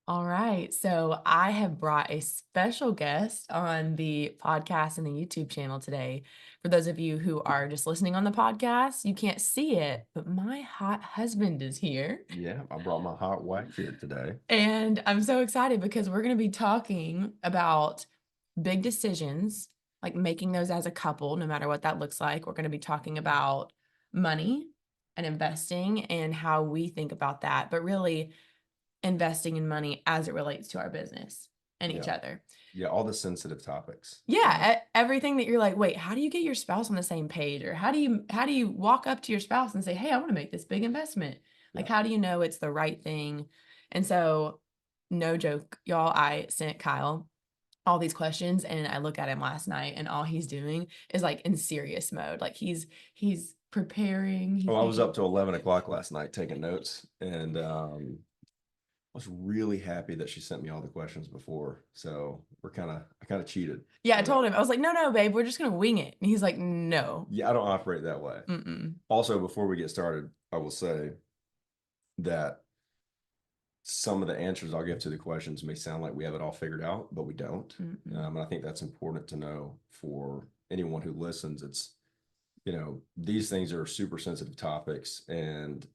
All right. So I have brought a special guest on the podcast and the YouTube channel today. For those of you who are just listening on the podcast, you can't see it, but my hot husband is here. Yeah, I brought my hot wife here today. And I'm so excited because we're going to be talking about big decisions, like making those as a couple, no matter what that looks like. We're going to be talking about money and investing and how we think about that, but really investing in money as it relates to our business and each Yeah. other. Yeah, all the sensitive topics. Yeah, everything that you're like, wait, how do you get your spouse on the same page? Or how do you walk up to your spouse and say, hey, I want to make this big investment? Like, Yeah. how do you know it's the right thing? And so, no joke, y'all, I sent Kyle all these questions and I look at him last night and all he's doing is like in serious mode. Like he's preparing, he's Oh, I was thinking. up till 11 o'clock last night taking notes, and I was really happy that she sent me all the questions before. So I kind of cheated. Yeah, I But told him. I was like, no, no, babe, we're just gonna wing it. And he's like, no. yeah, I don't operate that way. Mm-mm. Also, before we get started, I will say that some of the answers I'll give to the questions may sound like we have it all figured out, but we don't. Mm-mm. And I think that's important to know for anyone who listens. These things are super sensitive topics, and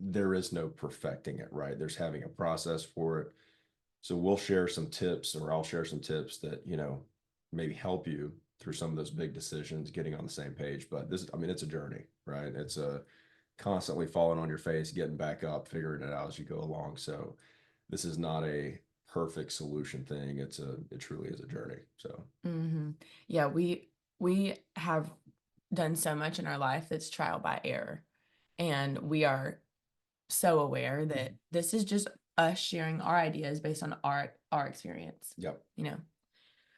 there is no perfecting it, right? There's having a process for it. So we'll share some tips, or I'll share some tips that, maybe help you through some of those big decisions, getting on the same page. But it's a journey, right? It's a constantly falling on your face, getting back up, figuring it out as you go along. So this is not a perfect solution thing. It truly is a journey. So Mm-hmm. Yeah, we have done so much in our life that's trial by error. And we are so aware that this is just us sharing our ideas based on our experience, yep. you know.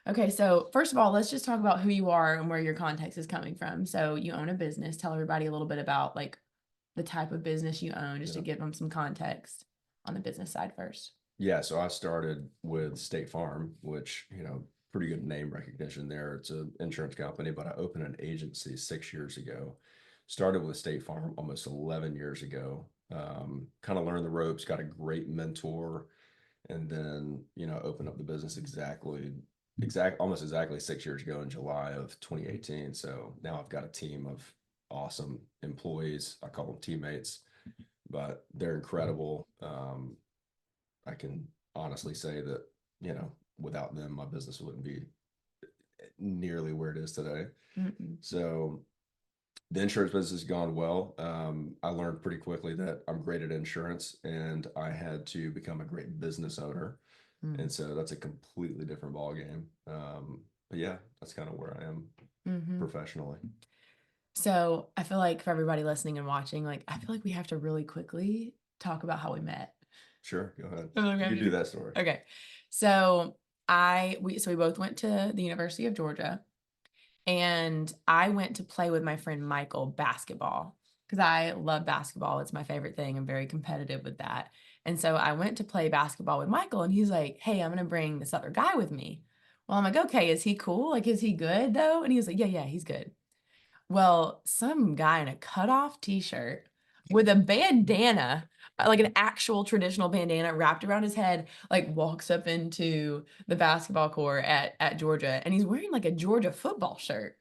Okay, so first of all, let's just talk about who you are and where your context is coming from. So you own a business. Tell everybody a little bit about like the type of business you own, just to Yeah. give them some context on the business side first. Yeah, so I started with State Farm, which, pretty good name recognition there. It's an insurance company, but I opened an agency 6 years ago. Started with State Farm almost 11 years ago. Kind of learned the ropes, got a great mentor, and then, opened up the business almost exactly 6 years ago in July of 2018. So now I've got a team of awesome employees. I call them teammates, but they're incredible. I can honestly say that, without them, my business wouldn't be nearly where it is today. Mm-mm. So the insurance business has gone well. I learned pretty quickly that I'm great at insurance, and I had to become a great business owner. Mm. And so that's a completely different ball game. But yeah, that's kind of where I am Mm-hmm. professionally. So I feel like for everybody listening and watching, like I feel like we have to really quickly talk about how we met. Sure, go ahead. Okay. You do that story. Okay. So we both went to the University of Georgia, and I went to play with my friend Michael basketball because I love basketball. It's my favorite thing. I'm very competitive with that. And so I went to play basketball with Michael, and he's like, hey, I'm going to bring this other guy with me. Well, I'm like, okay, is he cool? Like, is he good though? And he was like, yeah, yeah, he's good. Well, some guy in a cutoff t-shirt with a bandana, like an actual traditional bandana wrapped around his head, like walks up into the basketball court at Georgia, and he's wearing like a Georgia football shirt.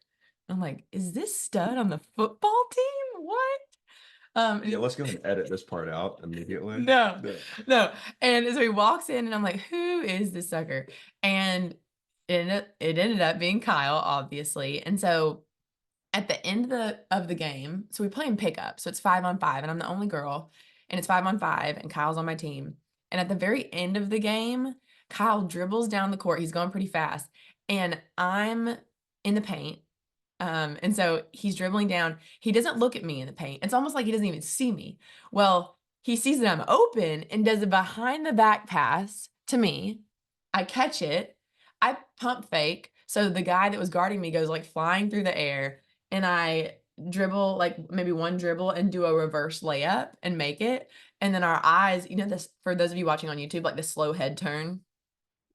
I'm like, is this stud on the football team? What? Yeah, let's go ahead and edit this part out immediately. No, Yeah. no. And so he walks in, and I'm like, who is this sucker? And it ended up being Kyle, obviously. And so at the end of the game, so we play in pickup. So it's 5-on-5, and I'm the only girl, and it's 5-on-5, and Kyle's on my team. And at the very end of the game, Kyle dribbles down the court. He's going pretty fast, and I'm in the paint. And so he's dribbling down. He doesn't look at me in the paint. It's almost like he doesn't even see me. Well, he sees that I'm open and does a behind the back pass to me. I catch it. I pump fake. So the guy that was guarding me goes like flying through the air, and I dribble like maybe one dribble and do a reverse layup and make it. And then our eyes, this for those of you watching on YouTube, like the slow head turn.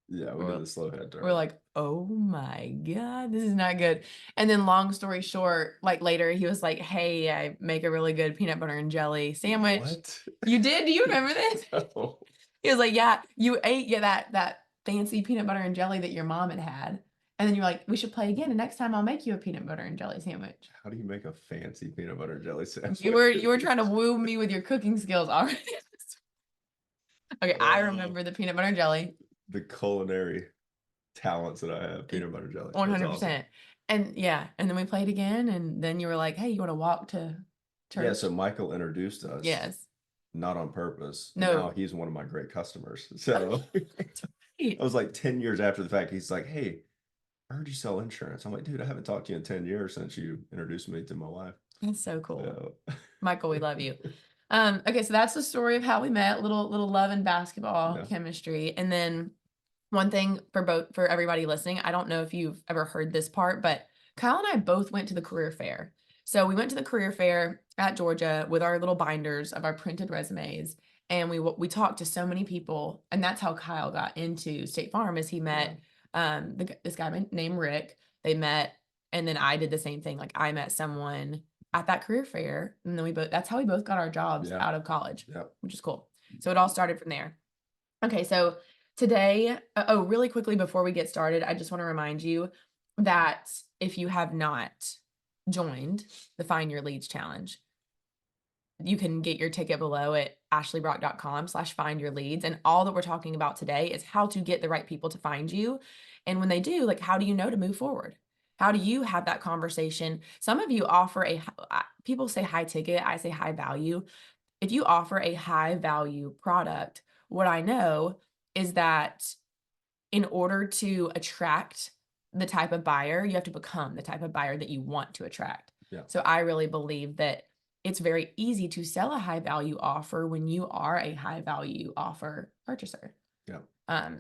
Yeah, we did We're, the slow head we're turn. like, oh my God, this is not good. And then long story short, like later he was like, hey, I make a really good peanut butter and jelly sandwich. What? You did? Do you remember this? No. He was like, "Yeah, you ate that fancy peanut butter and jelly that your mom had had." And then you're like, "We should play again, and next time I'll make you a peanut butter and jelly sandwich." How do you make a fancy peanut butter jelly You were sandwich? trying to woo me with your cooking skills already. Okay, I Oh, remember the peanut butter and jelly, the culinary talents that I have, peanut butter jelly. That's awesome. 100%. And yeah, and then we played again, and then you were like, "Hey, you wanna walk to Yeah, so church?" Michael introduced us, Yes. not on purpose, and now No. he's one of my great customers. So That's I right. was like 10 years after the fact, he's like, "Hey, I heard you sell insurance." I'm like, "Dude, I haven't talked to you in 10 years since you introduced me to my wife." That's so cool. So Michael, we love you. Okay, so that's the story of how we met, little love and basketball yeah, chemistry. And then one thing for everybody listening, I don't know if you've ever heard this part, but Kyle and I both went to the career fair. So we went to the career fair at Georgia with our little binders of our printed resumes, and we talked to so many people, and that's how Kyle got into State Farm. Is he yeah, met this guy named Rick. They met, and then I did the same thing. Like I met someone at that career fair, and then we both that's how we both got our jobs yeah, out of college, yeah, which is cool. So it all started from there. Okay, so today, oh, really quickly before we get started, I just want to remind you that if you have not joined the Find Your Leads Challenge, you can get your ticket below at ashleybrock.com/find your leads. And all that we're talking about today is how to get the right people to find you. And when they do, like, how do you know to move forward? How do you have that conversation? Some of you offer people say high ticket, I say high value. If you offer a high value product, what I know is that in order to attract the type of buyer, you have to become the type of buyer that you want to attract. yeah, So I really believe that it's very easy to sell a high value offer when you are a high value offer purchaser. yeah.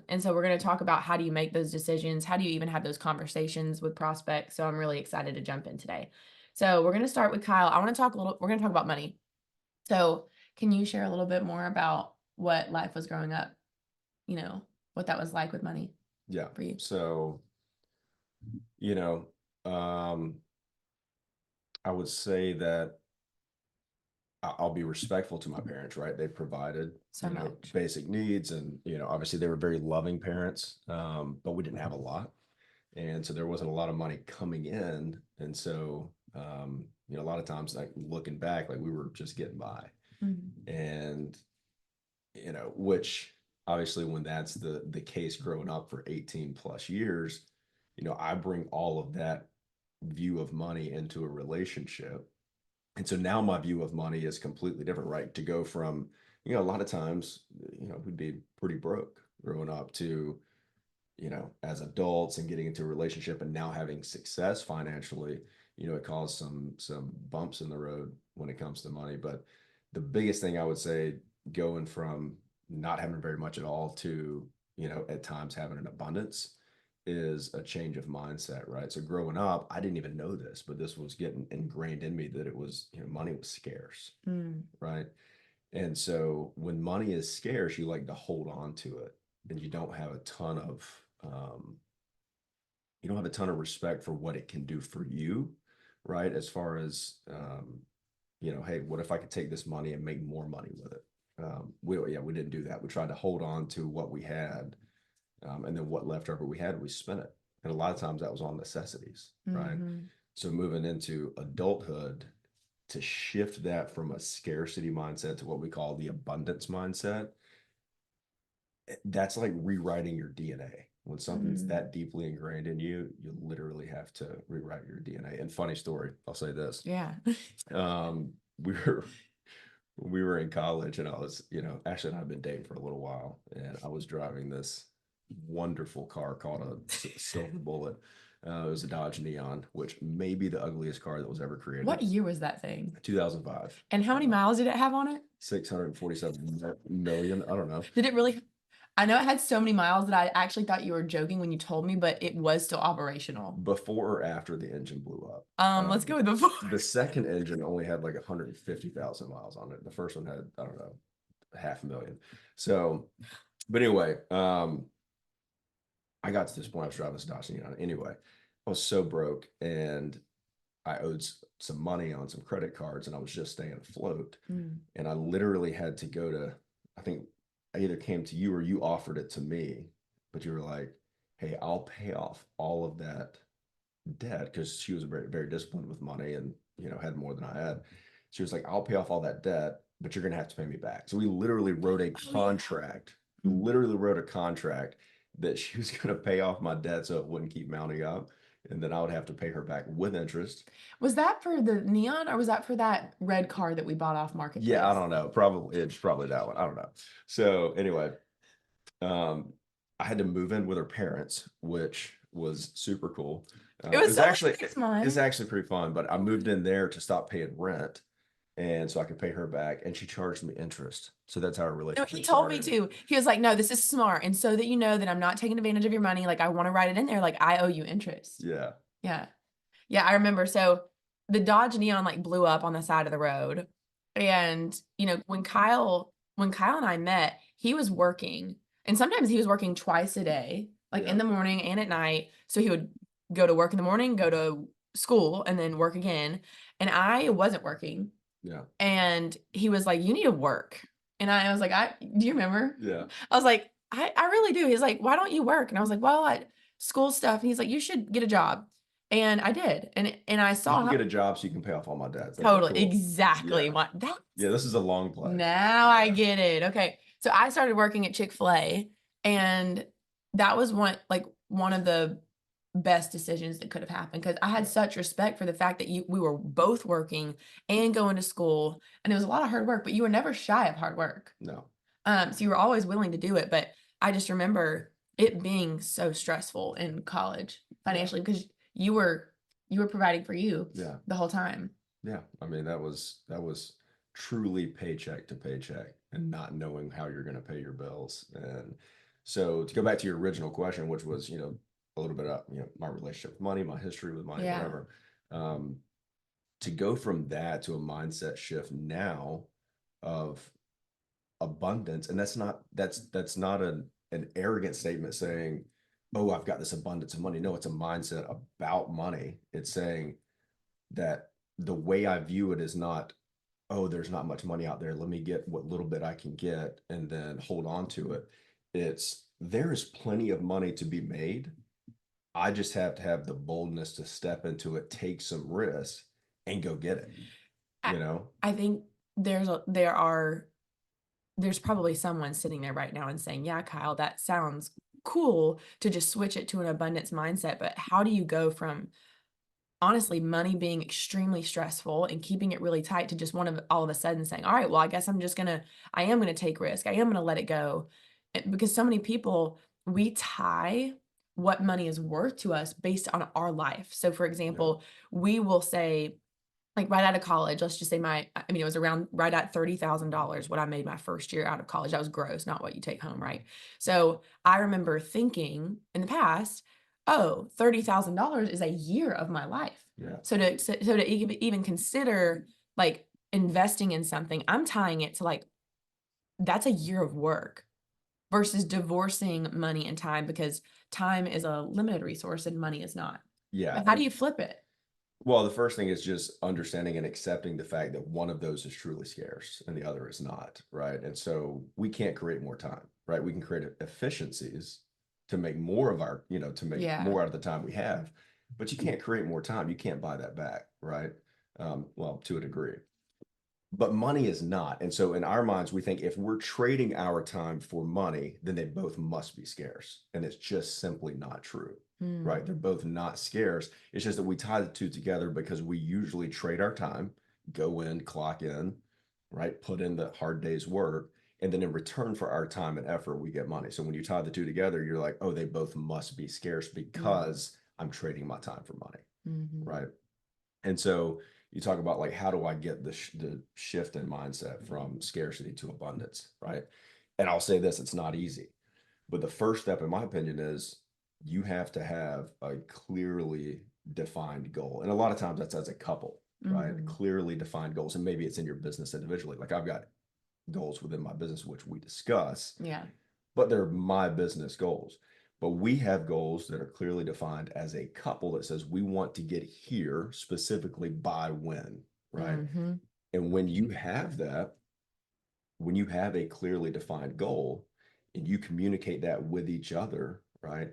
And so we're going to talk about how do you make those decisions? How do you even have those conversations with prospects? So I'm really excited to jump in today. So we're going to start with Kyle. We're going to talk about money. So can you share a little bit more about what life was growing up, you know, what that was like with money Yeah. for you? So, you know, um, I would say that I'll be respectful to my parents, right? They provided, So much. basic needs, and obviously they were very loving parents, but we didn't have a lot, and so there wasn't a lot of money coming in, and so a lot of times, like looking back, like we were just getting by, Mhm. and which obviously when that's the case growing up for 18 plus years, I bring all of that view of money into a relationship, and so now my view of money is completely different, right? To go from, a lot of times, we'd be pretty broke growing up to, as adults and getting into a relationship and now having success financially, it caused some bumps in the road when it comes to money. But the biggest thing I would say, going from not having very much at all to, at times having an abundance, is a change of mindset, right? So growing up, I didn't even know this, but this was getting ingrained in me that it was, money was scarce, Mm. right? And so when money is scarce, you like to hold on to it, and you don't have a ton of um, respect for what it can do for you, right? As far as hey, what if I could take this money and make more money with it? We didn't do that. We tried to hold on to what we had, and then what leftover we had, we spent it. And a lot of times that was on necessities, right? Mhm. So moving into adulthood, to shift that from a scarcity mindset to what we call the abundance mindset, that's like rewriting your DNA. When something's Mm. that deeply ingrained in you, you literally have to rewrite your DNA. And funny story, I'll say this. Yeah. Um, we were we were in college, and I was, Ashley and I've been dating for a little while, and I was driving this wonderful car called a Silver Bullet. It was a Dodge Neon, which may be the ugliest car that was ever What created. year was that thing? 2005. And how many miles did it have on it? 647 million. I don't know. Did it really I know it had so many miles that I actually thought you were joking when you told me, but it was still operational. Before or after the engine blew up. Let's go with before. The second engine only had like 150,000 miles on it. The first one had, I don't know, 500,000. So, but anyway, I got to this point, I was driving this Dodge Neon. Anyway, I was so broke, and I owed some money on some credit cards, and I was just staying afloat. Mm. And I literally had to go to, I think I either came to you or you offered it to me, but you were like, hey, I'll pay off all of that debt because she was very, very disciplined with money and, had more than I had. She was like, I'll pay off all that debt, but you're going to have to pay me back. So we literally wrote a Oh, yeah. contract, Mm. literally wrote a contract that she was going to pay off my debt so it wouldn't keep mounting up. And then I would have to pay her back with interest. Was that for the neon or was that for that red car that we bought off Yeah, I Marketplace? don't know. Probably it's probably that one. I don't know. So anyway, um, I had to move in with her parents, which was super cool. It It was was so actually much fun. it's actually pretty fun, but I moved in there to stop paying rent, and so I could pay her back, and she charged me interest. So that's how our No, he relationship told me started. to. He was like, "No, this is smart, and so that you know that I'm not taking advantage of your money, like, I wanna write it in there, like, I owe you interest." Yeah, Yeah. Yeah, I remember. So the Dodge Neon like blew up on the side of the road. And, when Kyle and I met, he was working. And sometimes he was working twice a day, like in yeah, the morning and at night. So he would go to work in the morning, go to school, and then work again. And I wasn't working. yeah, And he was like, "You need to work." And I was like, "I do you remember?" yeah. I was like, "I really do." He's like, "Why don't you work?" And I was like, "Well, I school stuff." And he's like, "You should get a job." And I did. And I You saw can how get a job so you can pay off all my debts. Okay, totally, cool. exactly Yeah, what that yeah. This is a long play. now I Yeah, get it. Okay. So I started working at Chick-fil-A, and that was one of the best decisions that could have happened because I had yeah. such respect for the fact that we were both working and going to school, and it was a lot of hard work, but you were never shy of hard work. No, So you were always willing to do it, but I just remember it being so stressful in college yeah, financially because you were providing for you yeah. the whole time. Yeah, I mean that was truly paycheck to paycheck and not knowing how you're going to pay your bills. And so to go back to your original question, which was, a little bit of, my relationship with money, my history with money, Yeah. whatever. Um, to go from that to a mindset shift now of abundance, and that's not an arrogant statement saying, "Oh, I've got this abundance of money." No, it's a mindset about money. It's saying that the way I view it is not, oh, there's not much money out there. Let me get what little bit I can get and then hold on to it. It's there is plenty of money to be made. I just have to have the boldness to step into it, take some risks, and go get it. I You know? I think there's probably someone sitting there right now and saying, "Yeah, Kyle, that sounds cool to just switch it to an abundance mindset." But how do you go from honestly money being extremely stressful and keeping it really tight to just all of a sudden saying, "All right, well, I guess I am gonna take risk. I am gonna let it go." Because so many people, we tie what money is worth to us based on our life. So for Yeah. example, we will say like, right out of college, let's just say I mean, it was around right at $30,000 what I made my first year out of college. That was gross, not what you take home, right? So, I remember thinking in the past, "Oh, $30,000 is a year of my life." Yeah. So to even consider, like, investing in something, I'm tying it to, like, that's a year of work versus divorcing money and time because time is a limited resource and money is not. Yeah. But how do you flip it? Well, the first thing is just understanding and accepting the fact that one of those is truly scarce and the other is not, right? And so we can't create more time, right? We can create efficiencies to make more of our, to make Yeah. more out of the time we have, but you can't create more time. You can't buy that back, right? Well, to a degree, but money is not. And so in our minds, we think if we're trading our time for money, then they both must be scarce. And it's just simply not true, right? Mm. They're both not scarce. It's just that we tie the two together because we usually trade our time, go in, clock in, right? Put in the hard day's work. And then in return for our time and effort, we get money. So when you tie the two together, you're like, oh, they both must be scarce Mm. because I'm trading my time for money, Mhm. right? And so you talk about like how do I get the shift in mindset from scarcity to abundance, right? And I'll say this, it's not easy. But the first step in my opinion is you have to have a clearly defined goal. And a lot of times that's as a couple, right? Mhm. Clearly defined goals, and maybe it's in your business individually. Like I've got goals within my business which we discuss, Yeah. but they're my business goals. But we have goals that are clearly defined as a couple that says we want to get here specifically by when, right? Mhm. And when you have that, when you have a clearly defined goal and you communicate that with each other, right?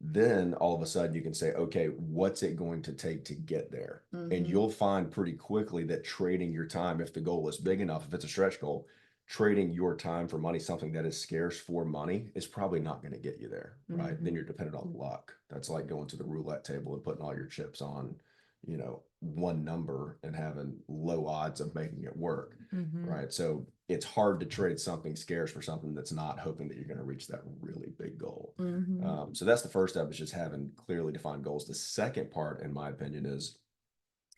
Then all of a sudden you can say, okay, what's it going to take to get there? And Mhm. you'll find pretty quickly that trading your time, if the goal is big enough, if it's a stretch goal, trading your time for money, something that is scarce for money, is probably not going to get you there, right? Then Mhm. you're dependent on luck. That's like going to the roulette table and putting all your chips on, one number and having low odds of making it work, Mhm. right? So it's hard to trade something scarce for something that's not hoping that you're going to reach that really big goal. Mhm. So that's the first step, is just having clearly defined goals. The second part, in my opinion, is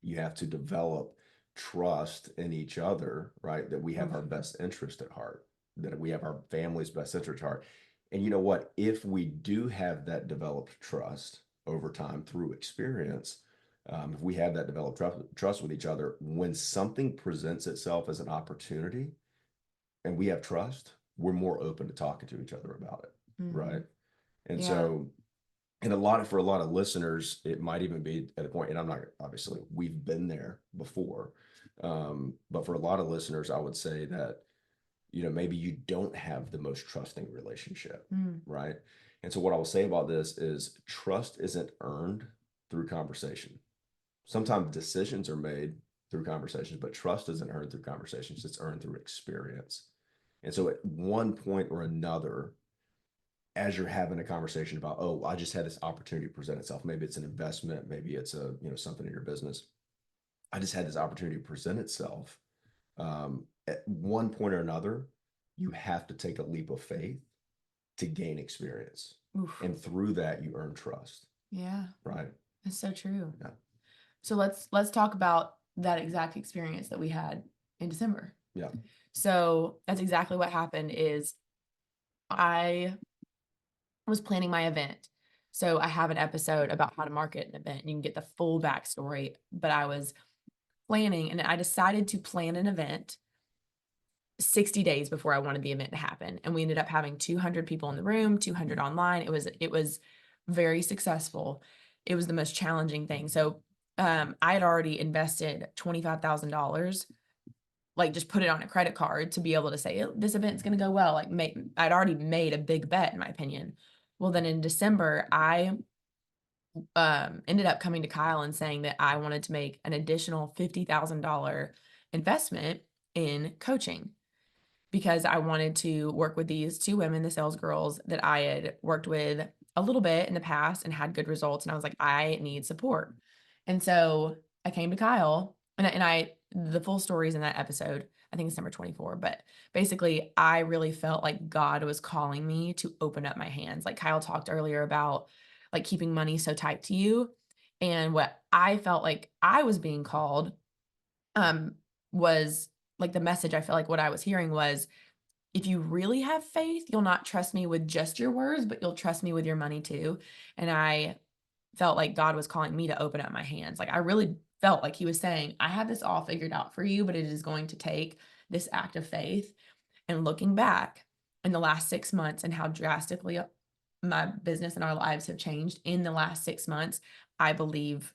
you have to develop trust in each other, right? That we have our Oof. best interest at heart, that we have our family's best interest at heart. And you know what? If we do have that developed trust over time through experience, if we have that developed trust with each other, when something presents itself as an opportunity and we have trust, we're more open to talking to each other about it, right? Mhm. And Yeah. so, for a lot of listeners, it might even be at a point, and I'm not, obviously, we've been there before. But for a lot of listeners, I would say that, maybe you don't have the most trusting relationship, Mm. right? And so what I will say about this is trust isn't earned through conversation. Sometimes decisions are made through conversations, but trust isn't earned through conversations. It's earned through experience. And so at one point or another, as you're having a conversation about, oh, I just had this opportunity present itself. Maybe it's an investment, maybe it's something in your business. I just had this opportunity present itself. At one point or another, you have to take a leap of faith to gain experience. Oof. And through that, you earn trust, Yeah. right? That's so true. Yeah. So let's talk about that exact experience that we had in December. Yeah. So that's exactly what happened is I was planning my event. So I have an episode about how to market an event. You can get the full backstory, but I was planning and I decided to plan an event 60 days before I wanted the event to happen. And we ended up having 200 people in the room, 200 online. It was very successful. It was the most challenging thing. So I had already invested $25,000, like just put it on a credit card to be able to say, "Oh, this event's going to go well." Like I'd already made a big bet in my opinion. Well, then in December, I ended up coming to Kyle and saying that I wanted to make an additional $50,000 investment in coaching because I wanted to work with these two women, the sales girls that I had worked with a little bit in the past and had good results. And I was like, I need support. And so I came to Kyle the full story is in that episode. I think it's number 24. But basically, I really felt like God was calling me to open up my hands. Like Kyle talked earlier about like keeping money so tight to you. And what I felt like I was being called um was like the message I felt like what I was hearing was if you really have faith, you'll not trust me with just your words, but you'll trust me with your money too. And I felt like God was calling me to open up my hands. Like I really felt like he was saying, I have this all figured out for you, but it is going to take this act of faith. And looking back in the last 6 months and how drastically my business and our lives have changed in the last 6 months, I believe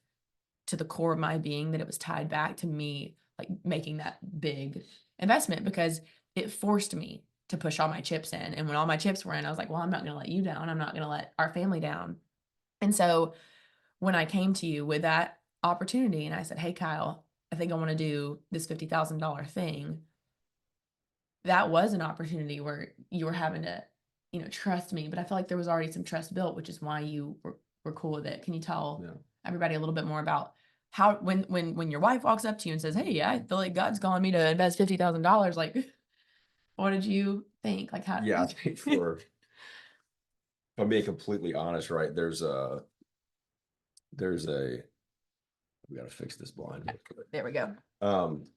to the core of my being that it was tied back to me like making that big investment because it forced me to push all my chips in. And when all my chips were in, I was like, well, I'm not going to let you down. I'm not going to let our family down. And so when I came to you with that opportunity and I said, hey, Kyle, I think I want to do this $50,000 thing, that was an opportunity where you were having to, trust me. But I feel like there was already some trust built, which is why you were cool with it. Can you tell Yeah. everybody a little bit more about how when your wife walks up to you and says, "Hey, yeah, I feel like God's calling me to invest $50,000," like what did you think? Like how Yeah. I think if I'm being completely honest, right, there's a, we got to fix this blind real quick. There we go. Um,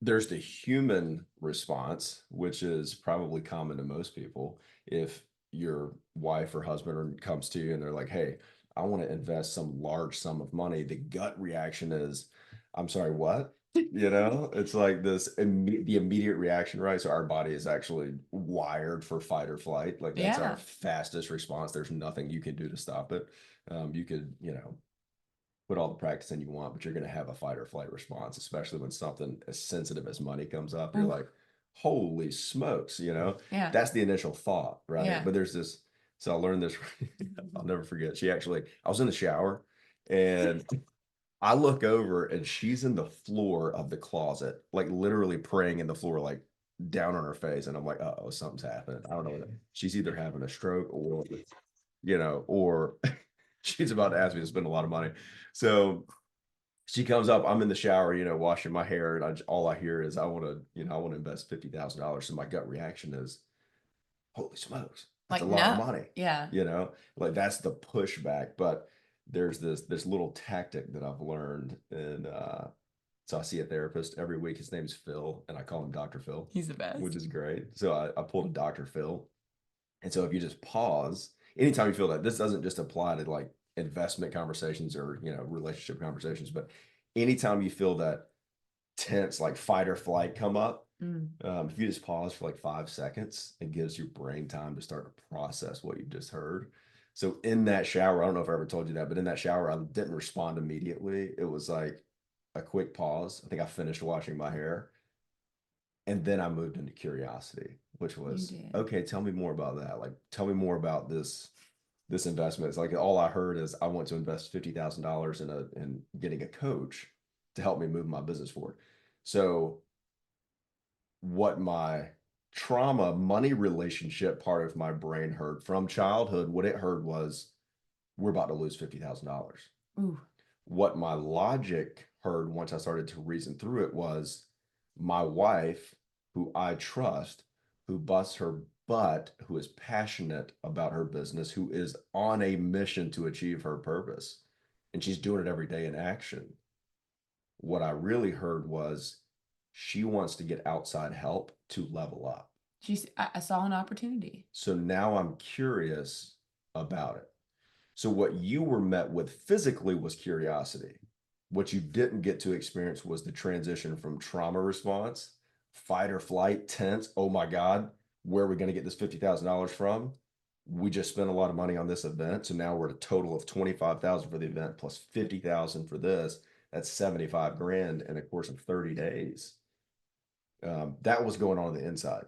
there's the human response, which is probably common to most people. If your wife or husband comes to you and they're like, hey, I want to invest some large sum of money, the gut reaction is, I'm sorry, what? It's like the immediate reaction, right? So our body is actually wired for fight or flight. Like that's our Yeah. fastest response. There's nothing you can do to stop it. You could, put all the practice in you want, but you're going to have a fight or flight response, especially when something as sensitive as money comes up. You're Oof. like, holy smokes, Yeah. that's the initial thought, right? Yeah. But there's this, so I learned this, I'll never forget. I was in the shower and I look over and she's in the floor of the closet, like literally praying in the floor, like down on her face. And I'm like, oh, something's happening. I don't know. She's either having a stroke or she's about to ask me to spend a lot of money. So she comes up, I'm in the shower, washing my hair, and all I hear is I want to invest $50,000. So my gut reaction is, holy smokes, that's a Like, lot of no. money. Yeah. Like that's the pushback. But there's this little tactic that I've learned, and so I see a therapist every week. His name's Phil, and I call him Dr. Phil, He's the which best. is great. So I pulled a Dr. Phil, and so if you just pause, anytime you feel that, this doesn't just apply to like investment conversations or relationship conversations, but anytime you feel that tense like fight or flight come up, Mm. if you just pause for like 5 seconds, it gives your brain time to start to process what you just heard. So in that shower, I don't know if I ever told you that, but in that shower, I didn't respond immediately. It was like a quick pause. I think I finished washing my hair, and then I moved into curiosity, which You was, did. okay, tell me more about that. Like, tell me more about this investment. It's like all I heard is I want to invest $50,000 in getting a coach to help me move my business forward. So what my trauma money relationship part of my brain heard from childhood, what it heard was, we're about to lose $50,000. Ooh. What my logic heard once I started to reason through it was, my wife, who I trust, who busts her butt, who is passionate about her business, who is on a mission to achieve her purpose, and she's doing it every day in action. What I really heard was, she wants to get outside help to level up. I saw an opportunity. So now I'm curious about it. So what you were met with physically was curiosity. What you didn't get to experience was the transition from trauma response, fight or flight, tense. Oh my God, where are we going to get this $50,000 from? We just spent a lot of money on this event. So now we're at a total of 25,000 for the event plus 50,000 for this. That's 75 grand in a course of 30 days. That was going on the inside.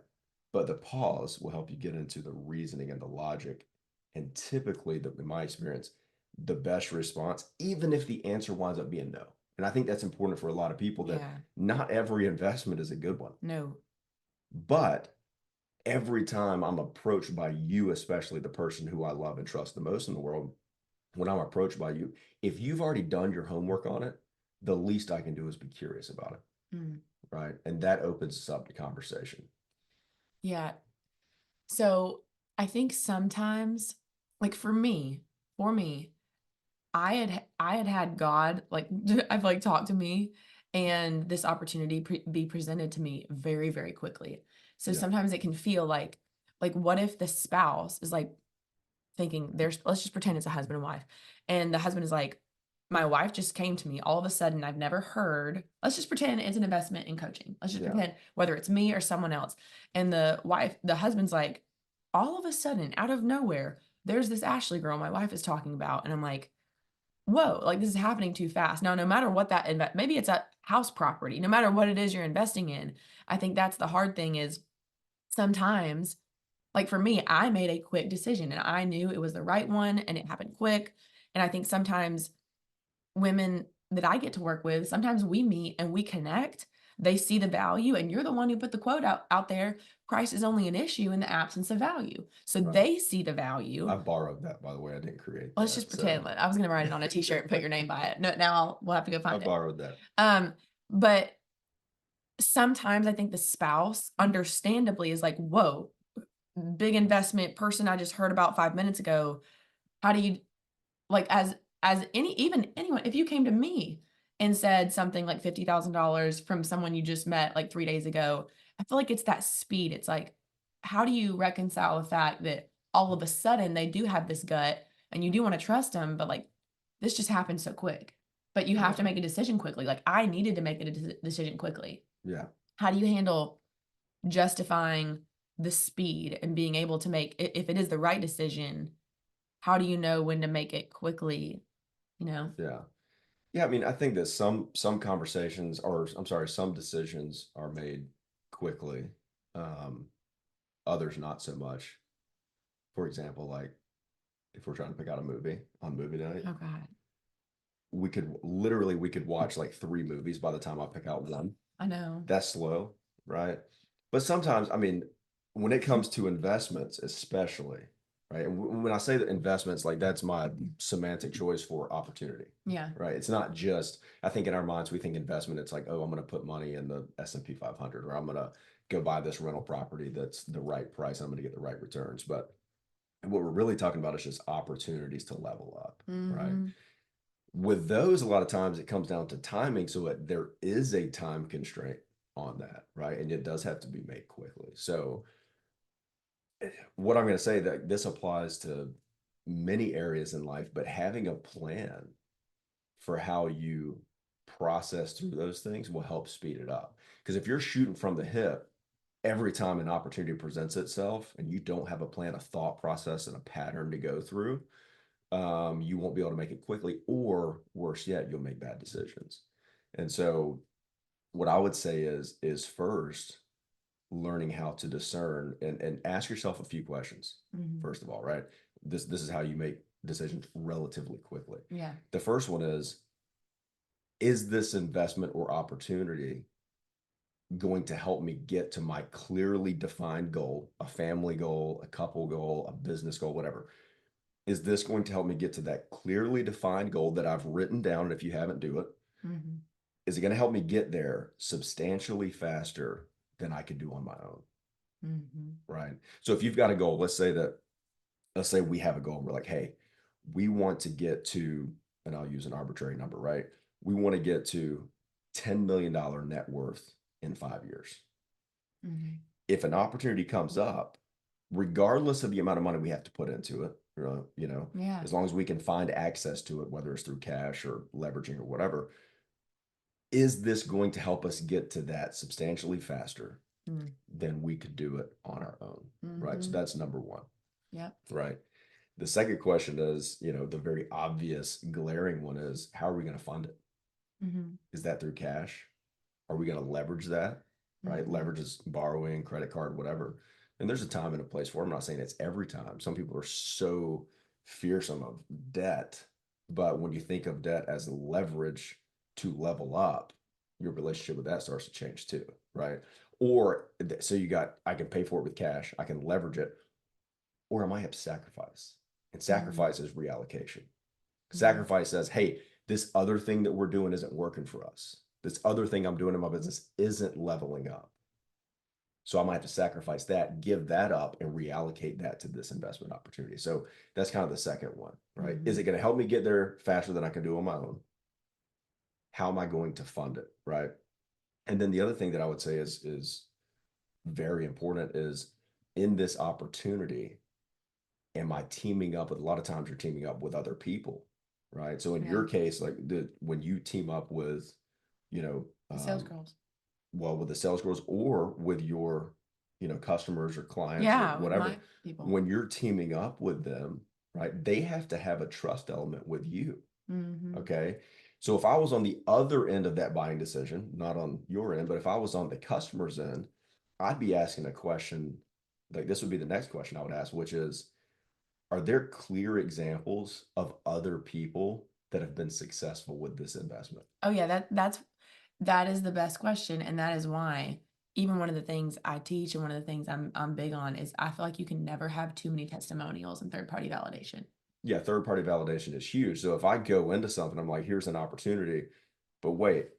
But the pause will help you get into the reasoning and the logic. And typically, in my experience, the best response, even if the answer winds up being no. And I think that's important for a lot of people, that Yeah. not every investment is a good one. No. But every time I'm approached by you, especially the person who I love and trust the most in the world, when I'm approached by you, if you've already done your homework on it, the least I can do is be curious about it. Mm. Right. And that opens us up to conversation. Yeah. So I think sometimes, like for me, I had God like I've like talked to me, and this opportunity be presented to me very very quickly. So Yeah. sometimes it can feel like what if the spouse is like thinking there's let's just pretend it's a husband and wife, and the husband is like, my wife just came to me all of a sudden, I've never heard, let's just pretend it's an investment in coaching, let's just Yeah. pretend whether it's me or someone else, and the husband's like, all of a sudden out of nowhere, there's this Ashley girl my wife is talking about, and I'm like, whoa, like this is happening too fast. Now, no matter what maybe it's a house property, no matter what it is you're investing in, I think that's the hard thing is sometimes, like for me, I made a quick decision and I knew it was the right one and it happened quick. And I think sometimes women that I get to work with, sometimes we meet and we connect. They see the value, and you're the one who put the quote out there. Price is only an issue in the absence of value. So Right. they see the value. I borrowed that, by the way. I didn't create Let's just that. pretend. So I was going to write it on a t-shirt and put your name by it. No, now we'll have to go I find it. borrowed that. But sometimes I think the spouse understandably is like, whoa, big investment person I just heard about 5 minutes ago. How do you like as any even anyone, if you came to me and said something like $50,000 from someone you just met like 3 days ago, I feel like it's that speed. It's like, how do you reconcile the fact that all of a sudden they do have this gut and you do want to trust them, but like this just happened so quick. But you have to Yeah. make a decision quickly. Like I needed to make a decision quickly. Yeah. How do you handle justifying the speed and being able to make if it is the right decision, how do you know when to make it quickly, you know? Yeah. Yeah. I mean, I think that some conversations, or I'm sorry, some decisions are made quickly. Um, Others not so much. For example, like if we're trying to pick out a movie on movie night, Oh God. we could watch like 3 movies by the time I pick out one. I know. That's slow, right? But sometimes, I mean, when it comes to investments, especially, right? And when I say that investments, like that's my semantic choice for opportunity, Yeah. right? It's not just, I think in our minds, we think investment, it's like, oh, I'm going to put money in the S&P 500, or I'm going to go buy this rental property that's the right price. I'm going to get the right returns. But what we're really talking about is just opportunities to level up, right? Mm-hmm. With those, a lot of times it comes down to timing. So there is a time constraint on that, right? And it does have to be made quickly. So what I'm going to say that this applies to many areas in life, but having a plan for how you process through those things will help speed it up. Because if you're shooting from the hip, every time an opportunity presents itself and you don't have a plan, a thought process, and a pattern to go through, you won't be able to make it quickly, or worse yet, you'll make bad decisions. And so what I would say is first learning how to discern and ask yourself a few questions. Mm-hmm. First of all, right? This is how you make decisions relatively quickly. Yeah. The first one is this investment or opportunity going to help me get to my clearly defined goal, a family goal, a couple goal, a business goal, whatever? Is this going to help me get to that clearly defined goal that I've written down? And if you haven't, do it. Mm-hmm. Is it going to help me get there substantially faster than I could do on my own? Mm-hmm. Right. So if you've got a goal, let's say we have a goal and we're like, hey, we want to get to, and I'll use an arbitrary number, right? We want to get to $10 million net worth in 5 years. Mm-hmm. If an opportunity comes up, regardless of the amount of money we have to put into it, Yeah. as long as we can find access to it, whether it's through cash or leveraging or whatever, is this going to help us get to that substantially faster Mm-hmm. than we could do it on our own? Right. So Mm-hmm. that's number one. Yep. Right. The second question is, the very obvious glaring one is, how are we going to fund it? Mm-hmm. Is that through cash? Are we going to leverage that? Right. Mm-hmm. Leverage is borrowing, credit card, whatever. And there's a time and a place for it. I'm not saying it's every time. Some people are so fearsome of debt, but when you think of debt as leverage to level up, your relationship with that starts to change too, right? Or so I can pay for it with cash, I can leverage it, or I might have to sacrifice. And Mm-hmm. sacrifice is reallocation. Mm-hmm. Sacrifice says, hey, this other thing that we're doing isn't working for us. This other thing I'm doing in my business isn't leveling up. So I might have to sacrifice that, give that up, and reallocate that to this investment opportunity. So that's kind of the second one, right? Mm-hmm. Is it going to help me get there faster than I can do on my own? How am I going to fund it, right? And then the other thing that I would say is very important is, in this opportunity, am I teaming up with, a lot of times you're teaming up with other people, right? So in Yeah. your case, like when you team up with, you know, The sales girls. well, with the sales girls or with your, customers or clients or Yeah, with whatever, my people. when you're teaming up with them, right, they have to have a trust element with you. Mm-hmm. Okay. So if I was on the other end of that buying decision, not on your end, but if I was on the customer's end, I'd be asking a question, like this would be the next question I would ask, which is, are there clear examples of other people that have been successful with this investment? Oh yeah, that is the best question, and that is why even one of the things I teach and one of the things I'm big on is I feel like you can never have too many testimonials and third party validation. Yeah, third party validation is huge. So if I go into something, I'm like, here's an opportunity, but wait,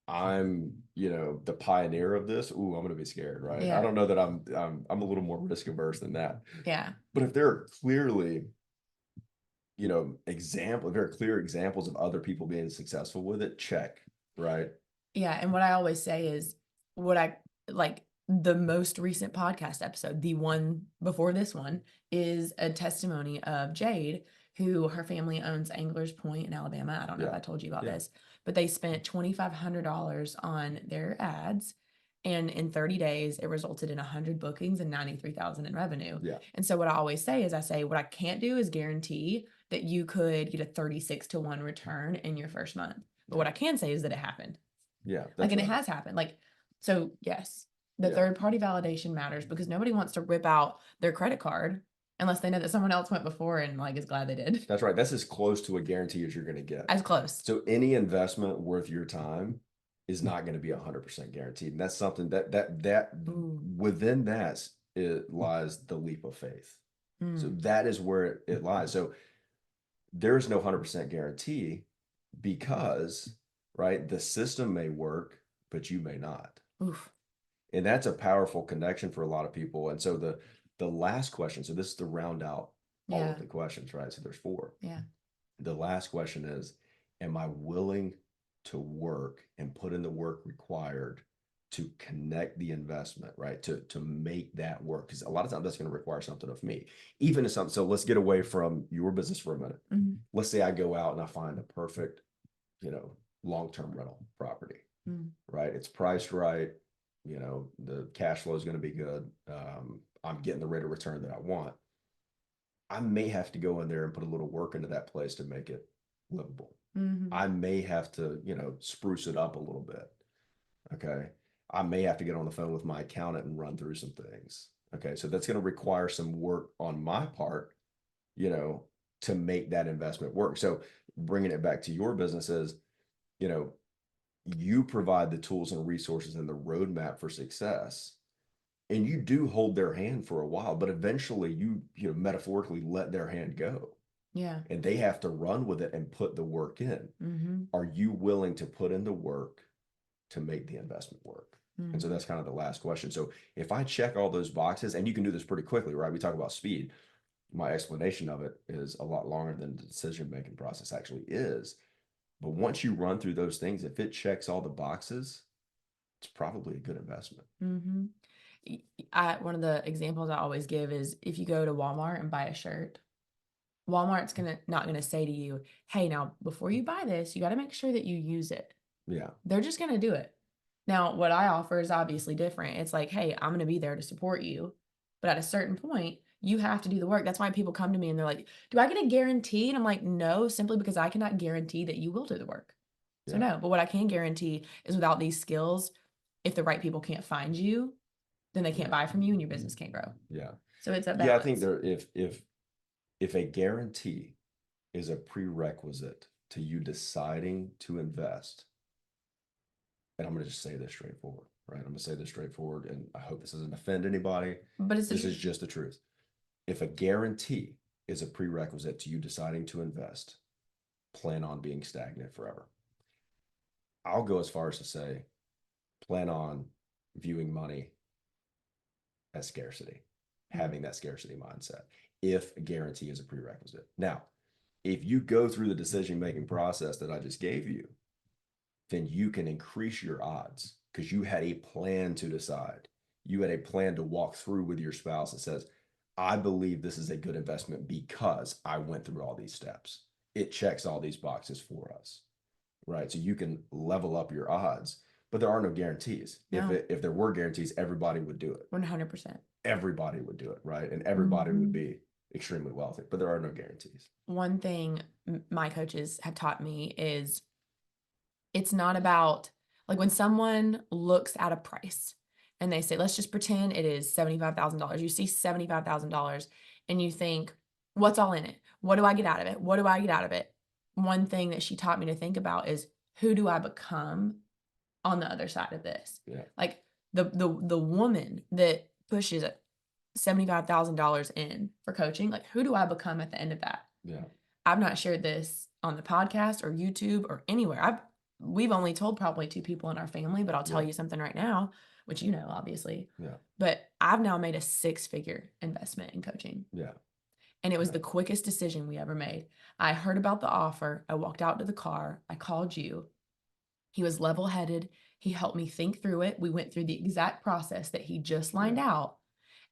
I'm, the pioneer of this. Ooh, I'm going to be scared, right? I Yeah. don't know that I'm a little more risk averse than that. Yeah. But if there are clearly, very clear examples of other people being successful with it, check, right? Yeah, and what I always say is what I like the most recent podcast episode, the one before this one, is a testimony of Jade, who her family owns Anglers Point in Alabama. I don't know if Yeah. I told you about Yeah. this, but they spent $2,500 on their ads. And in 30 days, it resulted in 100 bookings and 93,000 in revenue. Yeah. And so what I always say is what I can't do is guarantee that you could get a 36-to-1 return in your first month. But what I can say is that it happened. Yeah. Like, That's and it right. has happened. Like, so yes. The Yeah. third party validation matters because nobody wants to rip out their credit card unless they know that someone else went before and like is glad they did. That's right. That's as close to a guarantee as you're going to get. As close. So any investment worth your time is not going to be 100% guaranteed. And that's something that Ooh. within that it lies the leap of faith. So Mm. that is where it lies. So there's no 100% guarantee because, right, the system may work, but you may not. Oof. And that's a powerful connection for a lot of people. And so the last question, so this is to round out all Yeah. of the questions, right? So there's 4. Yeah. The last question is, am I willing to work and put in the work required to connect the investment, right? To make that work. Because a lot of times that's going to require something of me. Even if something, so let's get away from your business for a minute. Mhm. Let's say I go out and I find a perfect, long-term rental property, Mm. right? It's priced right. The cash flow is going to be good. I'm getting the rate of return that I want. I may have to go in there and put a little work into that place to make it livable. Mhm. I may have to, spruce it up a little bit. Okay. I may have to get on the phone with my accountant and run through some things. Okay. So that's going to require some work on my part, to make that investment work. So bringing it back to your businesses, you provide the tools and resources and the roadmap for success. And you do hold their hand for a while, but eventually you metaphorically let their hand go Yeah. and they have to run with it and put the work in. Mm-hmm. Are you willing to put in the work to make the investment work? And so Mm-hmm. that's kind of the last question. So if I check all those boxes, and you can do this pretty quickly, right? We talk about speed. My explanation of it is a lot longer than the decision-making process actually is. But once you run through those things, if it checks all the boxes, it's probably a good investment. Mm-hmm. One of the examples I always give is if you go to Walmart and buy a shirt, Walmart's not gonna say to you, "Hey, now before you buy this, you got to make sure that you use it." Yeah. They're just gonna do it. Now, what I offer is obviously different. It's like, "Hey, I'm gonna be there to support you," but at a certain point, you have to do the work. That's why people come to me and they're like, "Do I get a guarantee?" And I'm like, "No, simply because I cannot guarantee that you will do the work." So Yeah. no, but what I can guarantee is without these skills, if the right people can't find you, then they can't buy from you and your business can't grow. Yeah. So it's a Yeah. I think balance. if a guarantee is a prerequisite to you deciding to invest, and I'm going to just say this straightforward, right? I'm going to say this straightforward, and I hope this doesn't offend anybody. But it's the This is truth. just the truth. If a guarantee is a prerequisite to you deciding to invest, plan on being stagnant forever. I'll go as far as to say, plan on viewing money as scarcity, having that scarcity mindset, if a guarantee is a prerequisite. Now, if you go through the decision-making process that I just gave you, then you can increase your odds because you had a plan to decide. You had a plan to walk through with your spouse that says, I believe this is a good investment because I went through all these steps. It checks all these boxes for us, right? So you can level up your odds, but there are no guarantees. No. If there were guarantees, everybody would do it. 100%. Everybody would do it, right? And everybody would Mhm. be extremely wealthy, but there are no guarantees. One thing my coaches have taught me is it's not about like when someone looks at a price and they say, let's just pretend it is $75,000. You see $75,000 and you think, what's all in it? What do I get out of it? What do I get out of it? One thing that she taught me to think about is who do I become on the other side of this? Yeah. Like the woman that pushes $75,000 in for coaching, like who do I become at the end of that? Yeah. I've not shared this on the podcast or YouTube or anywhere. We've only told probably 2 people in our family, but I'll tell Yeah. you something right now, which obviously. Yeah. But I've now made a 6-figure investment in coaching. Yeah. And it was the quickest decision we ever made. I heard about the offer. I walked out to the car. I called you. He was level-headed. He helped me think through it. We went through the exact process that he just lined out,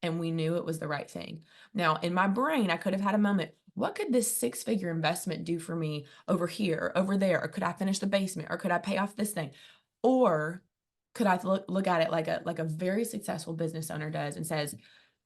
and we knew it was the right thing. Now, in my brain, I could have had a moment. What could this 6-figure investment do for me over here or over there? Or could I finish the basement? Or could I pay off this thing? Or could I look at it like a very successful business owner does and says,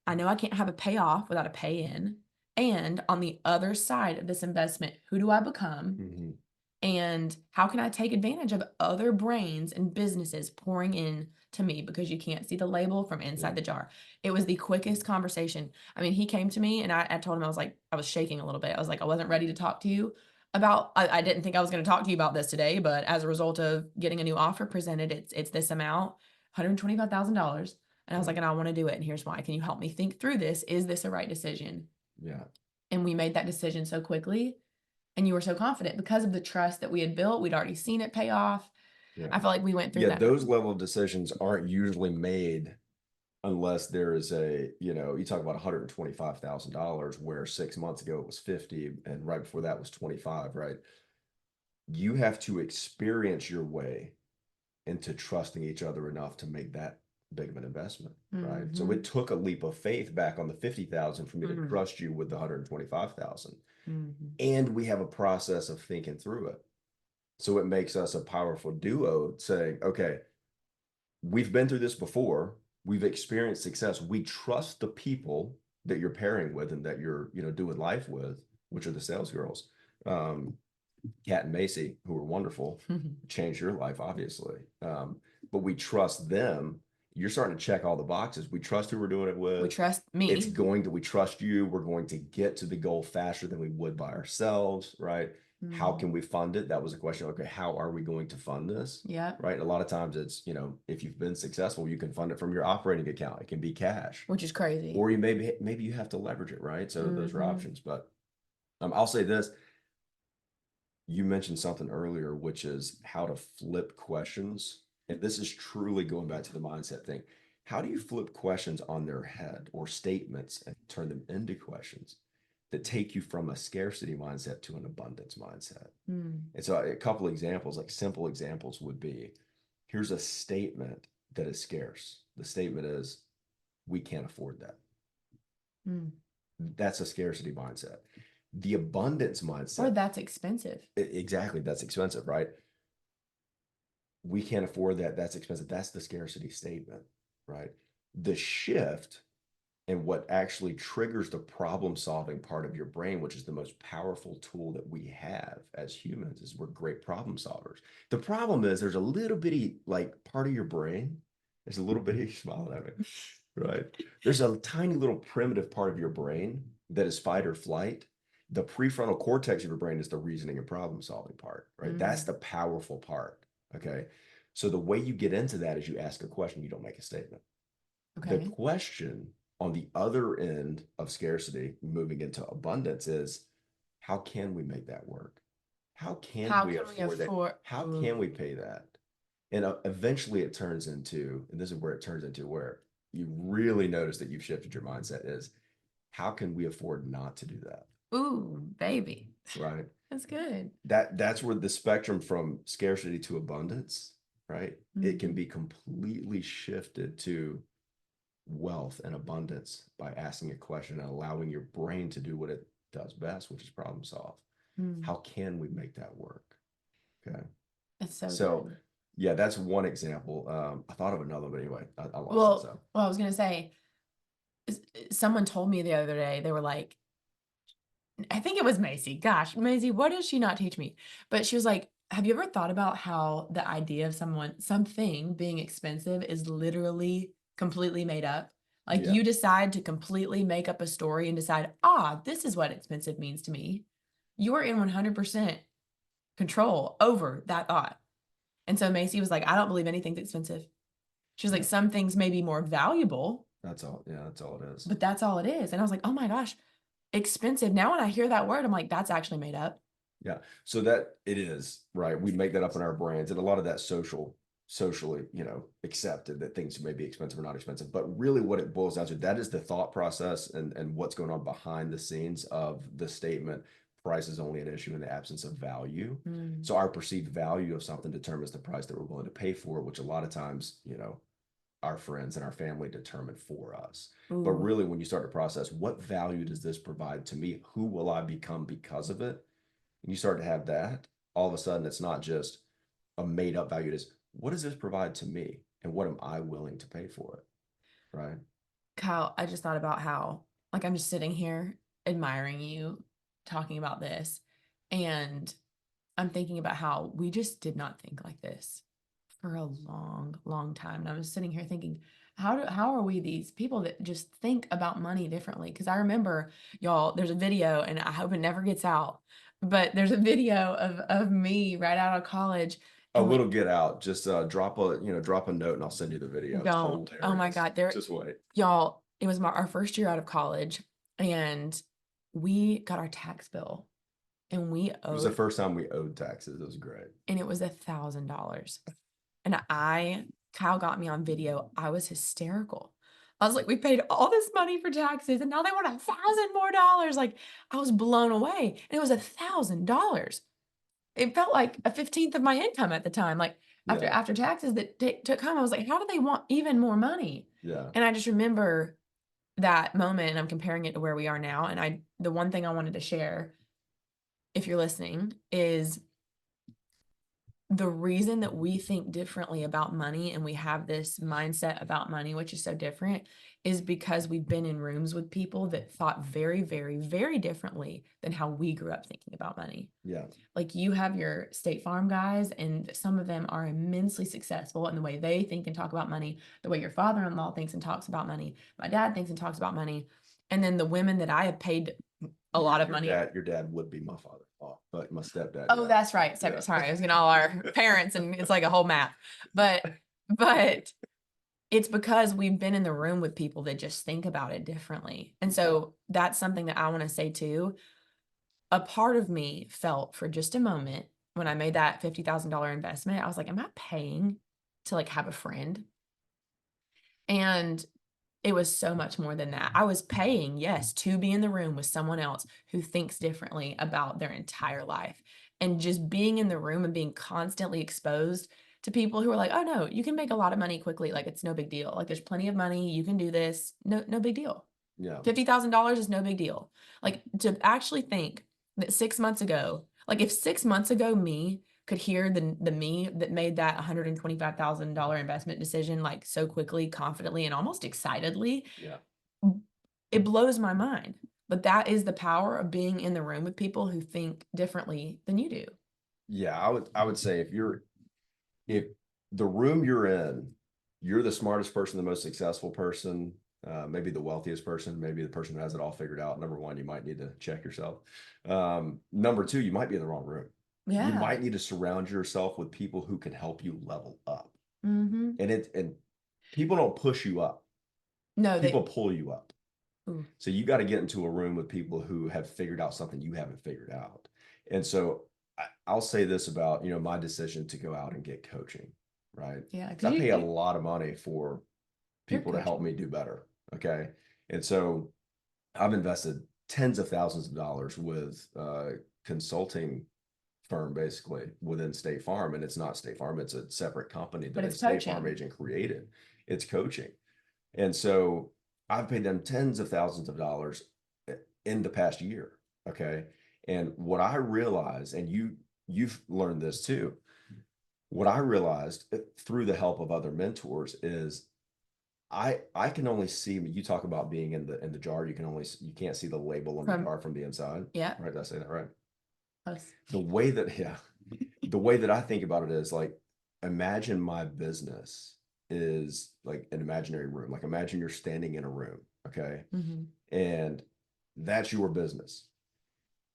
I know I can't have a payoff without a pay in. And on the other side of this investment, who do I become? Mhm. And how can I take advantage of other brains and businesses pouring in to me because you can't see the label from Yeah. inside the jar. It was the quickest conversation. I mean, he came to me and I told him, I was like, I was shaking a little bit. I was like, I wasn't ready to talk to you about, I didn't think I was going to talk to you about this today, but as a result of getting a new offer presented, it's this amount, $125,000. And I was Yeah. like, and I want to do it. And here's why. Can you help me think through this? Is this a right decision? Yeah. And we made that decision so quickly. And you were so confident because of the trust that we had built. We'd already seen it pay off. Yeah. I felt like we went through Yeah. that. Those level of decisions aren't usually made unless there is a, you talk about $125,000 where 6 months ago it was 50 and right before that was 25, right? You have to experience your way into trusting each other enough to make that big of an investment, right? So Mhm. it took a leap of faith back on the 50,000 for me to Mhm. trust you with the 125,000. Mhm. And we have a process of thinking through it. So it makes us a powerful duo saying, okay, we've been through this before. We've experienced success. We trust the people that you're pairing with and that you're, doing life with, which are the sales girls. Kat and Macy, who are wonderful, changed your life, obviously. But we trust them. You're starting to check all the boxes. We trust who we're doing it We with. trust me. We trust you. We're going to get to the goal faster than we would by ourselves, right? How can we fund it? That was a question. Okay, how are we going to fund this? Yep. Right. And a lot of times it's, if you've been successful, you can fund it from your operating account. It can be cash. Which is crazy. Or you maybe you have to leverage it, right? So those are options. But I'll say this. You mentioned something earlier, which is how to flip questions. And this is truly going back to the mindset thing. How do you flip questions on their head or statements and turn them into questions that take you from a scarcity mindset to an abundance mindset? And so a couple examples, like simple examples would be, here's a statement that is scarce. The statement is, we can't afford that. That's a scarcity mindset. The abundance mindset. Or that's expensive. Exactly. That's expensive, right? We can't afford that. That's expensive. That's the scarcity statement, right? The shift and what actually triggers the problem solving part of your brain, which is the most powerful tool that we have as humans, is we're great problem solvers. The problem is there's a little bitty like part of your brain. There's a little bitty smiling at me, right? There's a tiny little primitive part of your brain that is fight or flight. The prefrontal cortex of your brain is the reasoning and problem solving part, right? That's the powerful part. Okay. So the way you get into that is you ask a question, you don't make a statement. Okay. The question on the other end of scarcity, moving into abundance, is how can we make that work? How can we afford that? How can we pay that? And eventually it turns into, and this is where it turns into where you really notice that you've shifted your mindset is, how can we afford not to do that? Ooh, baby. Right. That's good. That's where the spectrum from scarcity to abundance, right? It can be completely shifted to wealth and abundance by asking a question and allowing your brain to do what it does best, which is problem solve. How can we make that work? Okay. That's So good. yeah, that's one example. I thought of another, but anyway, I lost Well, it. So I was gonna say, someone told me the other day, they were like, I think it was Macy. Gosh, Macy, what did she not teach me? But she was like, have you ever thought about how the idea of something being expensive is literally completely made up? Like yeah, you decide to completely make up a story and decide, this is what expensive means to me. You are in 100% control over that thought. And so Macy was like, I don't believe anything's expensive. She was like, yeah, some things may be more valuable, that's all. Yeah, that's all it is. but that's all it is. And I was like, oh my gosh, expensive. Now when I hear that word, I'm like, that's actually made up. Yeah. So that it is, right? We make that up in our brains, and a lot of that socially, accepted that things may be expensive or not expensive. But really what it boils down to, that is the thought process and what's going on behind the scenes of the statement, price is only an issue in the absence of value. So our perceived value of something determines the price that we're willing to pay for it, which a lot of times, our friends and our family determine for us. But Ooh. really, when you start to process, what value does this provide to me? Who will I become because of it? And you start to have that, all of a sudden, it's not just a made up value. It is, what does this provide to me? And what am I willing to pay for it? Right. Kyle, I just thought about how, like, I'm just sitting here admiring you talking about this. And I'm thinking about how we just did not think like this for a long, long time. And I was sitting here thinking, how are we these people that just think about money differently? Because I remember, y'all, there's a video, and I hope it never gets out, but there's a video of me right out of college, Oh, and we it'll get out. Just drop a note and I'll send you the video. It's don't. Oh my hilarious. God, there, Just wait. y'all. It was our first year out of college, and we got our tax bill, and we It was the owed, first time we owed taxes. It was great. and it was $1,000. And Kyle got me on video. I was hysterical. I was like, we paid all this money for taxes and now they want $1,000 more dollars. Like, I was blown away. And it was $1,000. It felt like a 15th of my income at the time. Like Yeah. after taxes that took home, I was like, how do they want even more money? Yeah. And I just remember that moment, and I'm comparing it to where we are now. And the one thing I wanted to share, if you're listening, is the reason that we think differently about money and we have this mindset about money, which is so different, is because we've been in rooms with people that thought very, very, very differently than how we grew up thinking about money. Yeah. Like, you have your State Farm guys, and some of them are immensely successful in the way they think and talk about money, the way your father-in-law thinks and talks about money, my dad thinks and talks about money. And then the women that I have paid a lot of money. Your dad would be my father-in-law, but my stepdad. Oh, yeah. that's right. So, Yeah. sorry, I was getting all our parents, and it's like a whole map. But it's because we've been in the room with people that just think about it differently. And so that's something that I want to say too. A part of me felt for just a moment when I made that $50,000 investment, I was like, am I paying to like have a friend? And it was so much more than that. I was paying, yes, to be in the room with someone else who thinks differently about their entire life. And just being in the room and being constantly exposed to people who are like, oh no, you can make a lot of money quickly. Like, it's no big deal. Like, there's plenty of money. You can do this. No big deal. Yeah. $50,000 is no big deal. Like, to actually think that 6 months ago, like if 6 months ago me could hear the me that made that $125,000 investment decision like so quickly, confidently, and almost excitedly, Yeah. it blows my mind. But that is the power of being in the room with people who think differently than you do. Yeah. I would say if the room you're in, you're the smartest person, the most successful person, maybe the wealthiest person, maybe the person who has it all figured out. Number one, you might need to check yourself. Number two, you might be in the wrong room. You Yeah. might need to surround yourself with people who can help you level up. Mm-hmm. And people don't push you up. No, People pull you up. Ooh. So you got to get into a room with people who have figured out something you haven't figured out. And so I'll say this about, my decision to go out and get coaching, right? Yeah, I pay a lot of money for You're people to help coaching. me do better. Okay. And so I've invested tens of thousands of dollars with a consulting firm basically within State Farm. And it's not State Farm, it's a separate company But that a it's State Farm coaching. agent created. It's coaching. And so I've paid them tens of thousands of dollars in the past year. Okay. And what I realized, and you've learned this too, what I realized through the help of other mentors is I can only see, you talk about being in the jar, you can't see the label on the jar from the inside. Yeah. Right. Did I say that right? Close. The way that I think about it is like, imagine my business is like an imaginary room. Like, imagine you're standing in a room. Okay. Mm-hmm. And that's your business.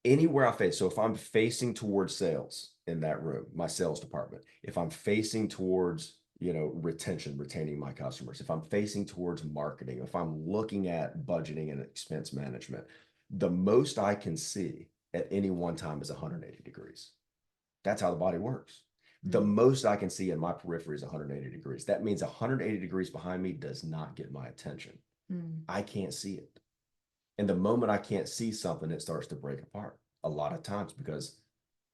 Anywhere I face, so if I'm facing towards sales in that room, my sales department, if I'm facing towards, retaining my customers, if I'm facing towards marketing, if I'm looking at budgeting and expense management, the most I can see at any one time is 180 degrees. That's how the body works. The most I can see in my periphery is 180 degrees. That means 180 degrees behind me does not get my attention. I can't see it. And the moment I can't see something, it starts to break apart a lot of times because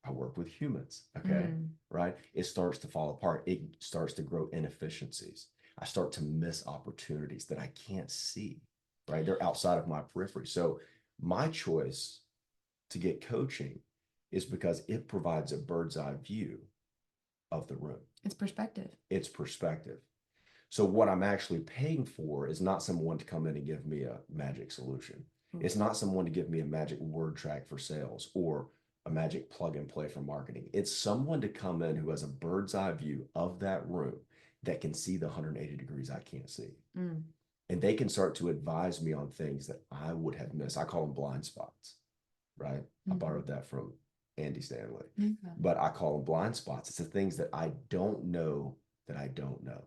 I work with humans. Okay. Right. It starts to fall apart. It starts to grow inefficiencies. I start to miss opportunities that I can't see. Right. They're outside of my periphery. So my choice to get coaching is because it provides a bird's eye view of the room. It's perspective. It's perspective. So what I'm actually paying for is not someone to come in and give me a magic solution. It's not someone to give me a magic word track for sales or a magic plug and play for marketing. It's someone to come in who has a bird's eye view of that room that can see the 180 degrees I can't see. Mm. And they can start to advise me on things that I would have missed. I call them blind spots, right? I Mhm. borrowed that from Andy Stanley, Okay. but I call them blind spots. It's the things that I don't know that I don't know,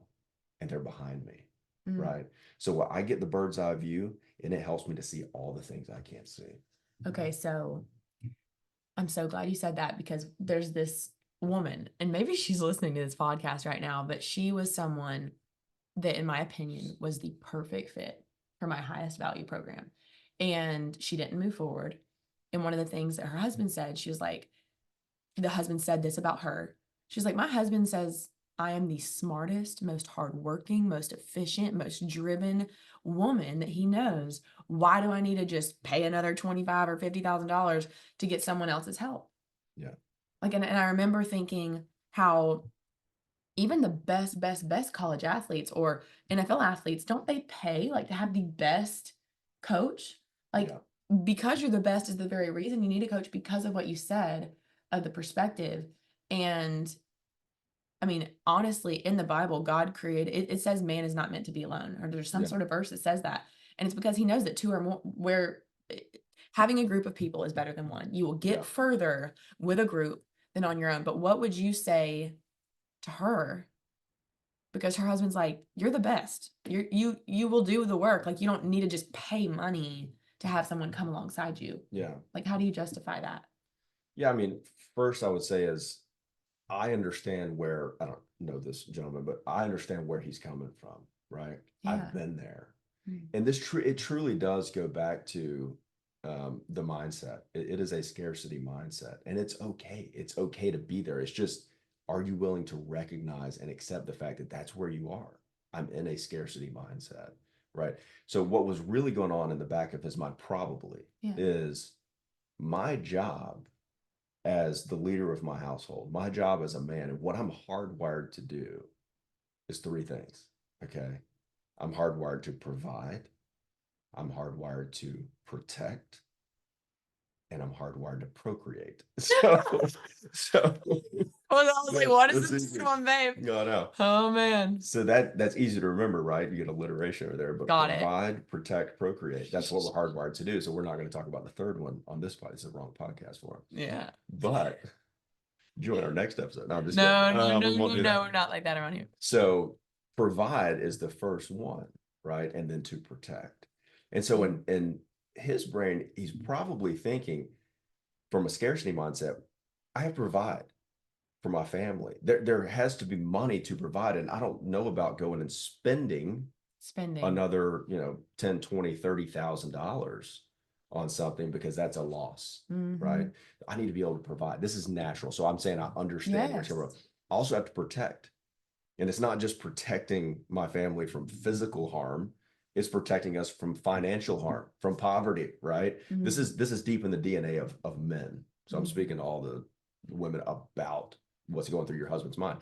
and they're behind me, Mm. right? So I get the bird's eye view, and it helps me to see all the things I can't see. Okay, so I'm so glad you said that because there's this woman, and maybe she's listening to this podcast right now, but she was someone that, in my opinion, was the perfect fit for my highest value program. And she didn't move forward. And one of the things that her husband said, she was like, the husband said this about her. She's like, my husband says I am the smartest, most hardworking, most efficient, most driven woman that he knows. Why do I need to just pay another 25 or $50,000 to get someone else's help? Yeah. Like, and I remember thinking how even the best college athletes or NFL athletes, don't they pay like to have the best coach? Like, Yeah. because you're the best is the very reason you need a coach because of what you said of the perspective. And I mean, honestly, in the Bible, God created it, it says man is not meant to be alone, or there's some Yeah. sort of verse that says that. And it's because he knows that two or more where having a group of people is better than one. You will get Yeah. further with a group than on your own. But what would you say to her? Because her husband's like, "You're the best. You will do the work. Like, you don't need to just pay money to have someone come alongside you." Yeah. Like, how do you justify that? Yeah. I mean, first I would say is I understand where I don't know this gentleman, but I understand where he's coming from, right? I've Yeah. been there. Mm. And it truly does go back to the mindset. It is a scarcity mindset, and it's okay. It's okay to be there. It's just, are you willing to recognize and accept the fact that that's where you are? I'm in a scarcity mindset, right? So what was really going on in the back of his mind probably Yeah. is my job as the leader of my household, my job as a man, and what I'm hardwired to do is three things. Okay. I'm hardwired to provide, I'm hardwired to protect, and I'm hardwired to procreate. So Well, I was like, "What is that's this easy. one, babe?" No, no. Oh, man. So that's easy to remember, right? You get alliteration over there, but Got it. provide, protect, procreate. That's what we're hardwired to do. So we're not going to talk about the third one on this podcast. It's the wrong podcast for it. Yeah. But join our next episode. No, I'm just kidding. No, no, We no, won't no, do no, that. we're not like that around here. So provide is the first one, right? And then to protect. And so in his brain, he's probably thinking from a scarcity mindset, I have to provide for my family. There has to be money to provide. And I don't know about going and spending Spending. another, 10, 20, $30,000 on something because that's a loss, right? Mhm. I need to be able to provide. This is natural. So I'm saying I understand what you're. Yes. I also have to protect. And it's not just protecting my family from physical harm, it's protecting us from financial harm, from poverty, right? This Mhm. is deep in the DNA of men. So I'm Mhm. speaking to all the women about what's going through your husband's mind.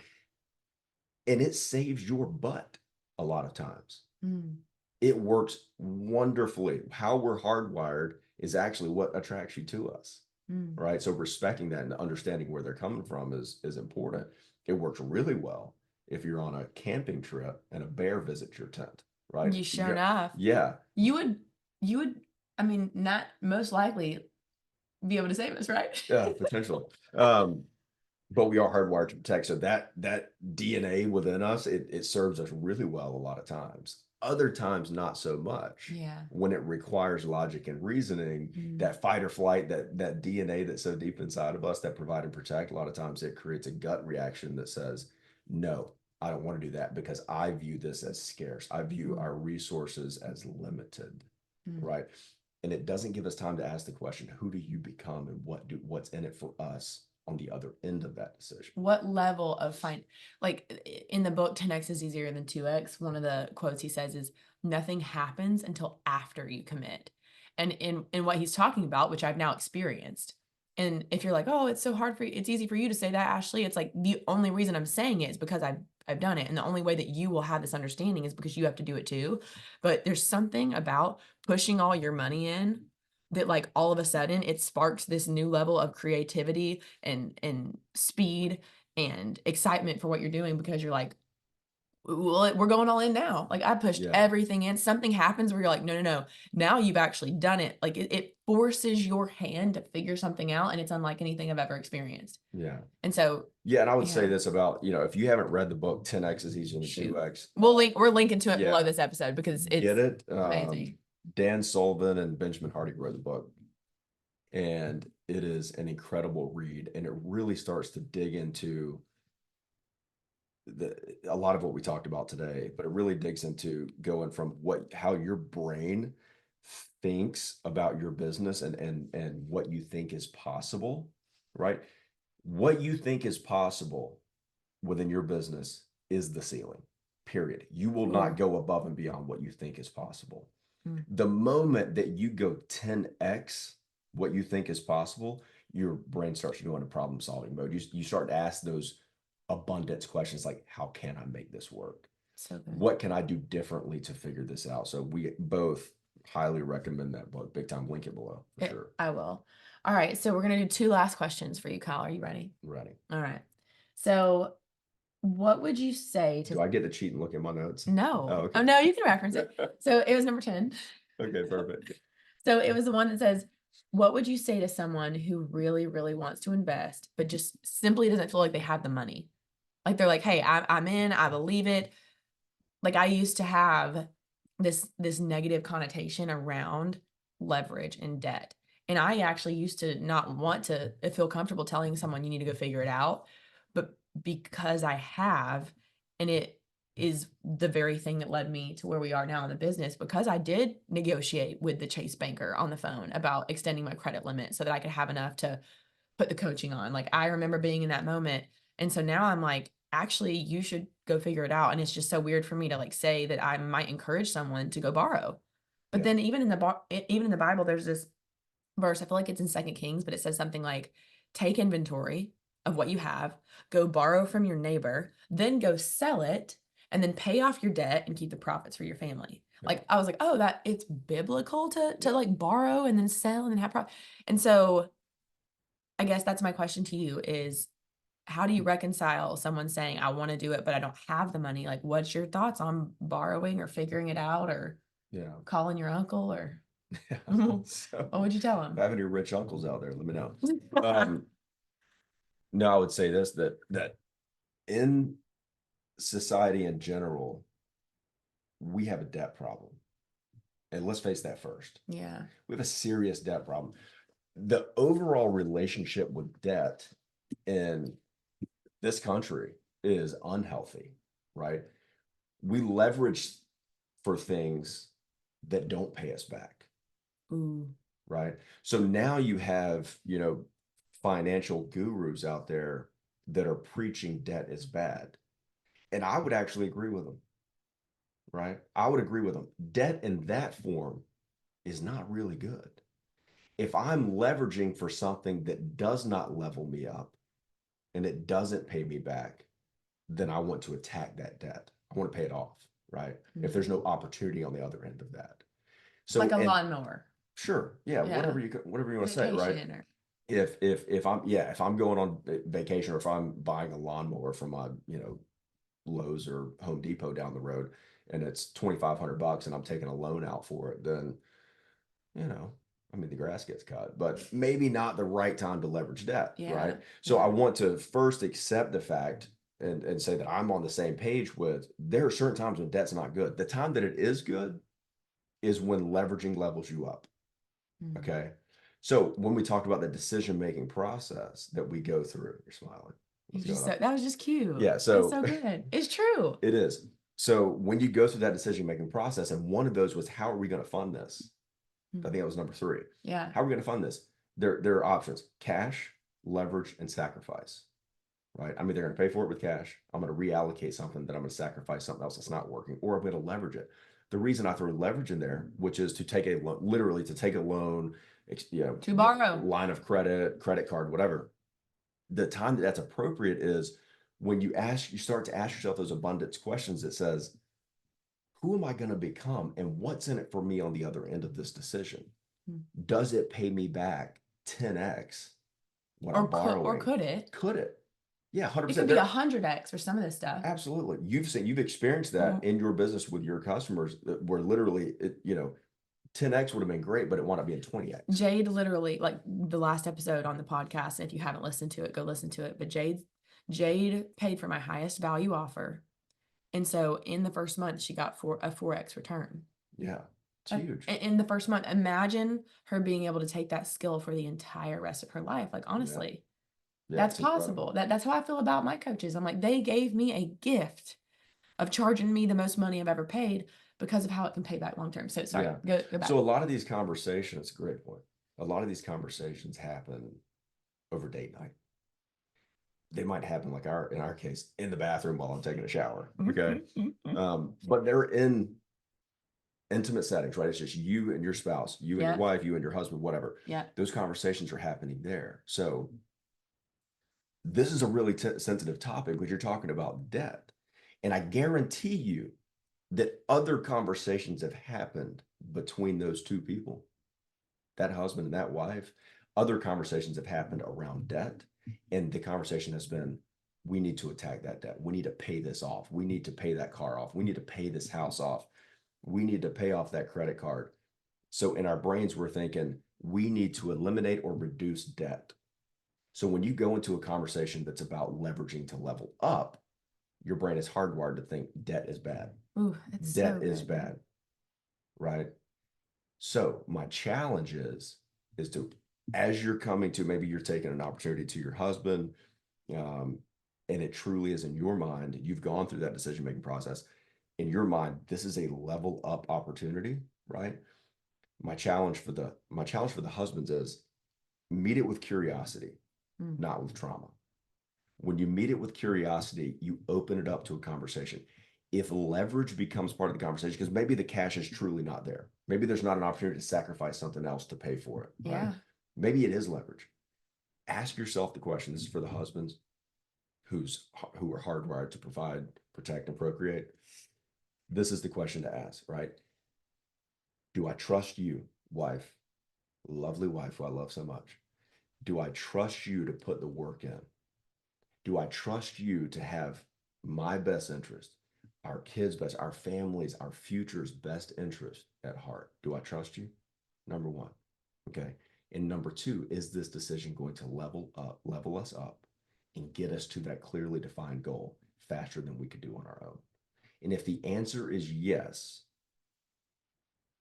And it saves your butt a lot of times. Mm. It works wonderfully. How we're hardwired is actually what attracts you to us, Mm. right? So respecting that and understanding where they're coming from is important. It works really well if you're on a camping trip and a bear visits your tent, right? You sure enough. Yeah, You would, I mean, not most likely be able to save us, right? yeah, potential. But we are hardwired to protect. So that DNA within us, it serves us really well a lot of times. Other times, not so much. Yeah. When it requires logic and reasoning, Mm. that fight or flight, that DNA that's so deep inside of us that provide and protect, a lot of times it creates a gut reaction that says, no, I don't want to do that because I view this as scarce. I view Mm. our resources as limited, Mm. right? And it doesn't give us time to ask the question, who do you become and what's in it for us on the other end of that decision? What level of in the book 10x is easier than 2x, one of the quotes he says is nothing happens until after you commit. And in what he's talking about, which I've now experienced. And if you're like, "Oh, it's so hard for you, it's easy for you to say that, Ashley." It's like the only reason I'm saying it is because I've done it. And the only way that you will have this understanding is because you have to do it too. But there's something about pushing all your money in that like all of a sudden it sparks this new level of creativity and speed and excitement for what you're doing because you're like, well, we're going all in now. Like I pushed Yeah. everything in. Something happens where you're like, no, no, no. Now you've actually done it. Like it forces your hand to figure something out, and it's unlike anything I've ever experienced. Yeah. And so, Yeah. And I would say yeah, this about, if you haven't read the book, 10X is easier than shoot, 2X, we're linking to it below yeah, this episode because it's get it. amazing. Dan Sullivan and Benjamin Hardy wrote the book, and it is an incredible read. And it really starts to dig into a lot of what we talked about today, but it really digs into going from how your brain thinks about your business and what you think is possible, right? What you think is possible within your business is the ceiling, period. You will not go above and beyond what you think is possible. Mm. The moment that you go 10x what you think is possible, your brain starts to go into problem solving mode. You start to ask those abundance questions like, how can I make this work? So good. What can I do differently to figure this out? So we both highly recommend that book. Big time. Link it below for sure. I will. All right. So we're going to do 2 last questions for you, Kyle. Are you ready? Ready. All right. So what would you say to... Do I get to cheat and look at my notes? No. Oh, okay. Oh, no, you can reference it. So it was number 10. Okay, perfect. So it was the one that says, what would you say to someone who really, really wants to invest, but just simply doesn't feel like they have the money? Like they're like, hey, I'm in, I believe it. Like I used to have this negative connotation around leverage and debt. And I actually used to not want to feel comfortable telling someone you need to go figure it out. But because I have, and it is the very thing that led me to where we are now in the business, because I did negotiate with the Chase banker on the phone about extending my credit limit so that I could have enough to put the coaching on. Like I remember being in that moment. And so now I'm like, actually, you should go figure it out. And it's just so weird for me to like say that I might encourage someone to go borrow. But then even in the Bible, there's this verse, I feel like it's in Second Kings, but it says something like, take inventory of what you have, go borrow from your neighbor, then go sell it, and then pay off your debt and keep the profits for your family. Yeah. Like I was like, oh, that it's biblical to like borrow and then sell and then have profit. And so I guess that's my question to you is, how do you reconcile someone saying, I want to do it, but I don't have the money? Like, what's your thoughts on borrowing or figuring it out or calling your uncle or So, what would you tell him? if I have any rich uncles out there, let me know. No, I would say this, that in society in general, we have a debt problem. And let's face that first. Yeah. We have a serious debt problem. The overall relationship with debt in this country is unhealthy, right? We leverage for things that don't pay us back. Ooh. Right. So now you have, financial gurus out there that are preaching debt is bad. And I would actually agree with them. Right. I would agree with them. Debt in that form is not really good. If I'm leveraging for something that does not level me up and it doesn't pay me back, then I want to attack that debt. I want to pay it off. Right. Mm-hmm. If there's no opportunity on the other end of that. So like a lawnmower. Sure. Yeah. Whatever you want to say. Right. If I'm going on vacation or if I'm buying a lawnmower from my, Lowe's or Home Depot down the road and it's $2,500 and I'm taking a loan out for it, then, the grass gets cut, but maybe not the right time to leverage debt. Yeah. Right. So I want to first accept the fact and say that I'm on the same page with, there are certain times when debt's not good. The time that it is good is when leveraging levels you up. Okay. So when we talked about the decision-making process that we go through, you're smiling. That was just cute. Yeah. So that's so good. It's true. It is. So when you go through that decision-making process, and one of those was, how are we going to fund this? I think that was number 3. Yeah. How are we going to fund this? There are options: cash, leverage, and sacrifice. Right. They're going to pay for it with cash. I'm going to reallocate something, that I'm going to sacrifice something else that's not working, or I'm going to leverage it. The reason I throw leverage in there, which is to take a loan, literally to take a loan, to borrow, line of credit, credit card, whatever. The time that's appropriate is when you start to ask yourself those abundance questions that says, who am I going to become and what's in it for me on the other end of this decision? Mm. Does it pay me back 10x what I'm Or borrowing? could it? Could it? Yeah, It 100%. could be There, 100x for some of this stuff. absolutely. You've experienced that Mhm. in your business with your customers where literally, 10x would have been great, but it wound up being 20x. Jade literally, like the last episode on the podcast, if you haven't listened to it, go listen to it. But Jade paid for my highest value offer. And so in the first month, she got a 4x return. Yeah, it's huge. In the first month. Imagine her being able to take that skill for the entire rest of her life. Like, honestly, Yeah, that's it's incredible. possible. That's how I feel about my coaches. I'm like, they gave me a gift of charging me the most money I've ever paid because of how it can pay back long term. So sorry, Yeah. go back. So a lot of these conversations, great point. A lot of these conversations happen over date night. They might happen like in our case, in the bathroom while I'm taking a shower. Okay. But they're in intimate settings, right? It's just you and your spouse, you and Yeah. your wife, you and your husband, whatever. Yeah. Those conversations are happening there. So this is a really sensitive topic because you're talking about debt. And I guarantee you that other conversations have happened between those two people, that husband and that wife. Other conversations have happened around debt. And the conversation has been, we need to attack that debt. We need to pay this off. We need to pay that car off. We need to pay this house off. We need to pay off that credit card. So in our brains, we're thinking we need to eliminate or reduce debt. So when you go into a conversation that's about leveraging to level up, your brain is hardwired to think debt is bad. Ooh, that's Debt so is good. bad, right? So my challenge is to, as you're coming to, maybe you're taking an opportunity to your husband, and it truly is in your mind, you've gone through that decision-making process. In your mind, this is a level up opportunity, right? My challenge for the husbands is meet it with curiosity, not with trauma. When you meet it with curiosity, you open it up to a conversation. If leverage becomes part of the conversation, because maybe the cash is truly not there, maybe there's not an opportunity to sacrifice something else to pay for it. Right? Yeah. Maybe it is leverage. Ask yourself the question. This is for the husbands who are hardwired to provide, protect, and procreate. This is the question to ask, right? Do I trust you, wife, lovely wife who I love so much? Do I trust you to put the work in? Do I trust you to have my best interest, our kids' best, our families, our future's best interest at heart? Do I trust you? Number one. Okay. And number two, is this decision going to level us up and get us to that clearly defined goal faster than we could do on our own? And if the answer is yes,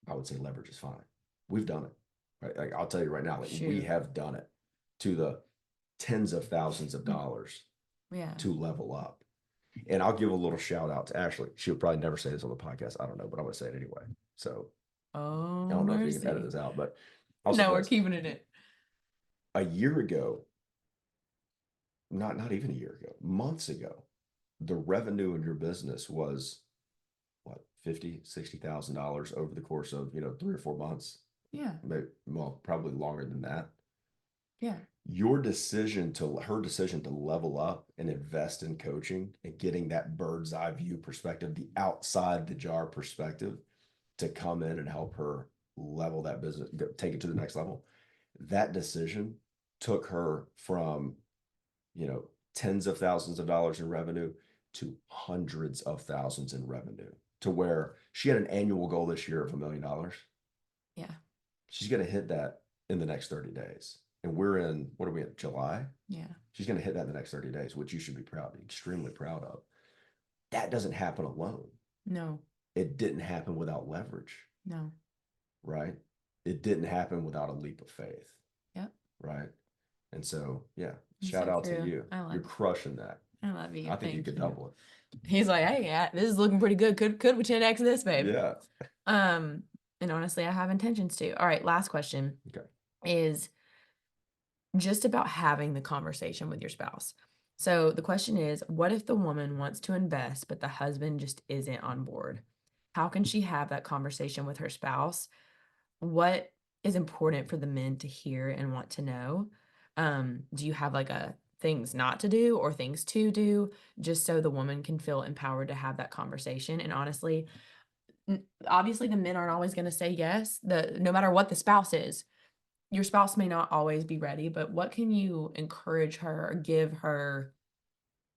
I would say leverage is fine. We've done it. Right? Like, I'll tell you right now, like, we have done it to the tens of thousands of dollars to level up. And I'll give a little shout out to Ashley. She would probably never say this on the podcast. I don't know, but I'm going to say it anyway. So I don't know if you can edit this out, but no, we're keeping it in. A year ago, not even a year ago, months ago, the revenue in your business was what, $50,000-$60,000 over the course of 3 or 4 months. Yeah. Maybe, well, probably longer than that. Yeah. Her decision to level up and invest in coaching and getting that bird's eye view perspective, the outside the jar perspective, to come in and help her level that business, take it to the next level. That decision took her from, tens of thousands of dollars in revenue to hundreds of thousands in revenue, to where she had an annual goal this year of $1 million. Yeah. She's going to hit that in the next 30 days. And we're in, what are we in, July? Yeah. She's going to hit that in the next 30 days, which you should be extremely proud of. That doesn't happen alone. No. It didn't happen without leverage. No. Right? It didn't happen without a leap of faith. Yep. Right? And so, yeah, shout out to you. You're crushing that. I love you. I think you could double it. He's like, hey, yeah, this is looking pretty good. Could we 10x this, babe? Yeah. And honestly, I have intentions to. All right, last question. Okay. Is just about having the conversation with your spouse. So the question is, what if the woman wants to invest, but the husband just isn't on board? How can she have that conversation with her spouse? What is important for the men to hear and want to know? Do you have like a things not to do or things to do, just so the woman can feel empowered to have that conversation? And honestly, obviously the men aren't always going to say yes. No matter what the spouse is, your spouse may not always be ready, but what can you encourage her or give her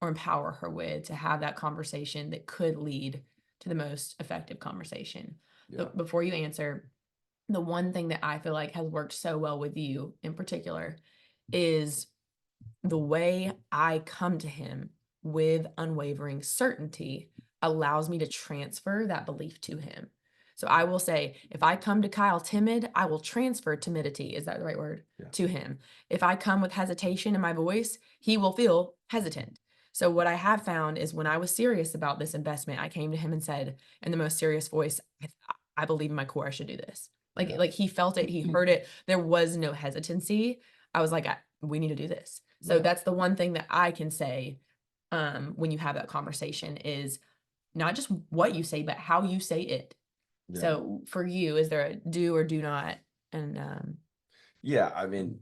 or empower her with to have that conversation that could lead to the most effective conversation? Yeah. But before you answer, the one thing that I feel like has worked so well with you in particular is the way I come to him with unwavering certainty allows me to transfer that belief to him. So I will say, if I come to Kyle timid, I will transfer timidity, is that the right word? Yeah. To him. If I come with hesitation in my voice, he will feel hesitant. So what I have found is when I was serious about this investment, I came to him and said in the most serious voice, I believe in my core I should do this. Yeah. Like he felt it, he heard it. There was no hesitancy. I was like, we need to do this. So Yeah. that's the one thing that I can say when you have that conversation is not just what you say, but how you say it. Yeah. So for you, is there a do or do not? And Yeah, I mean,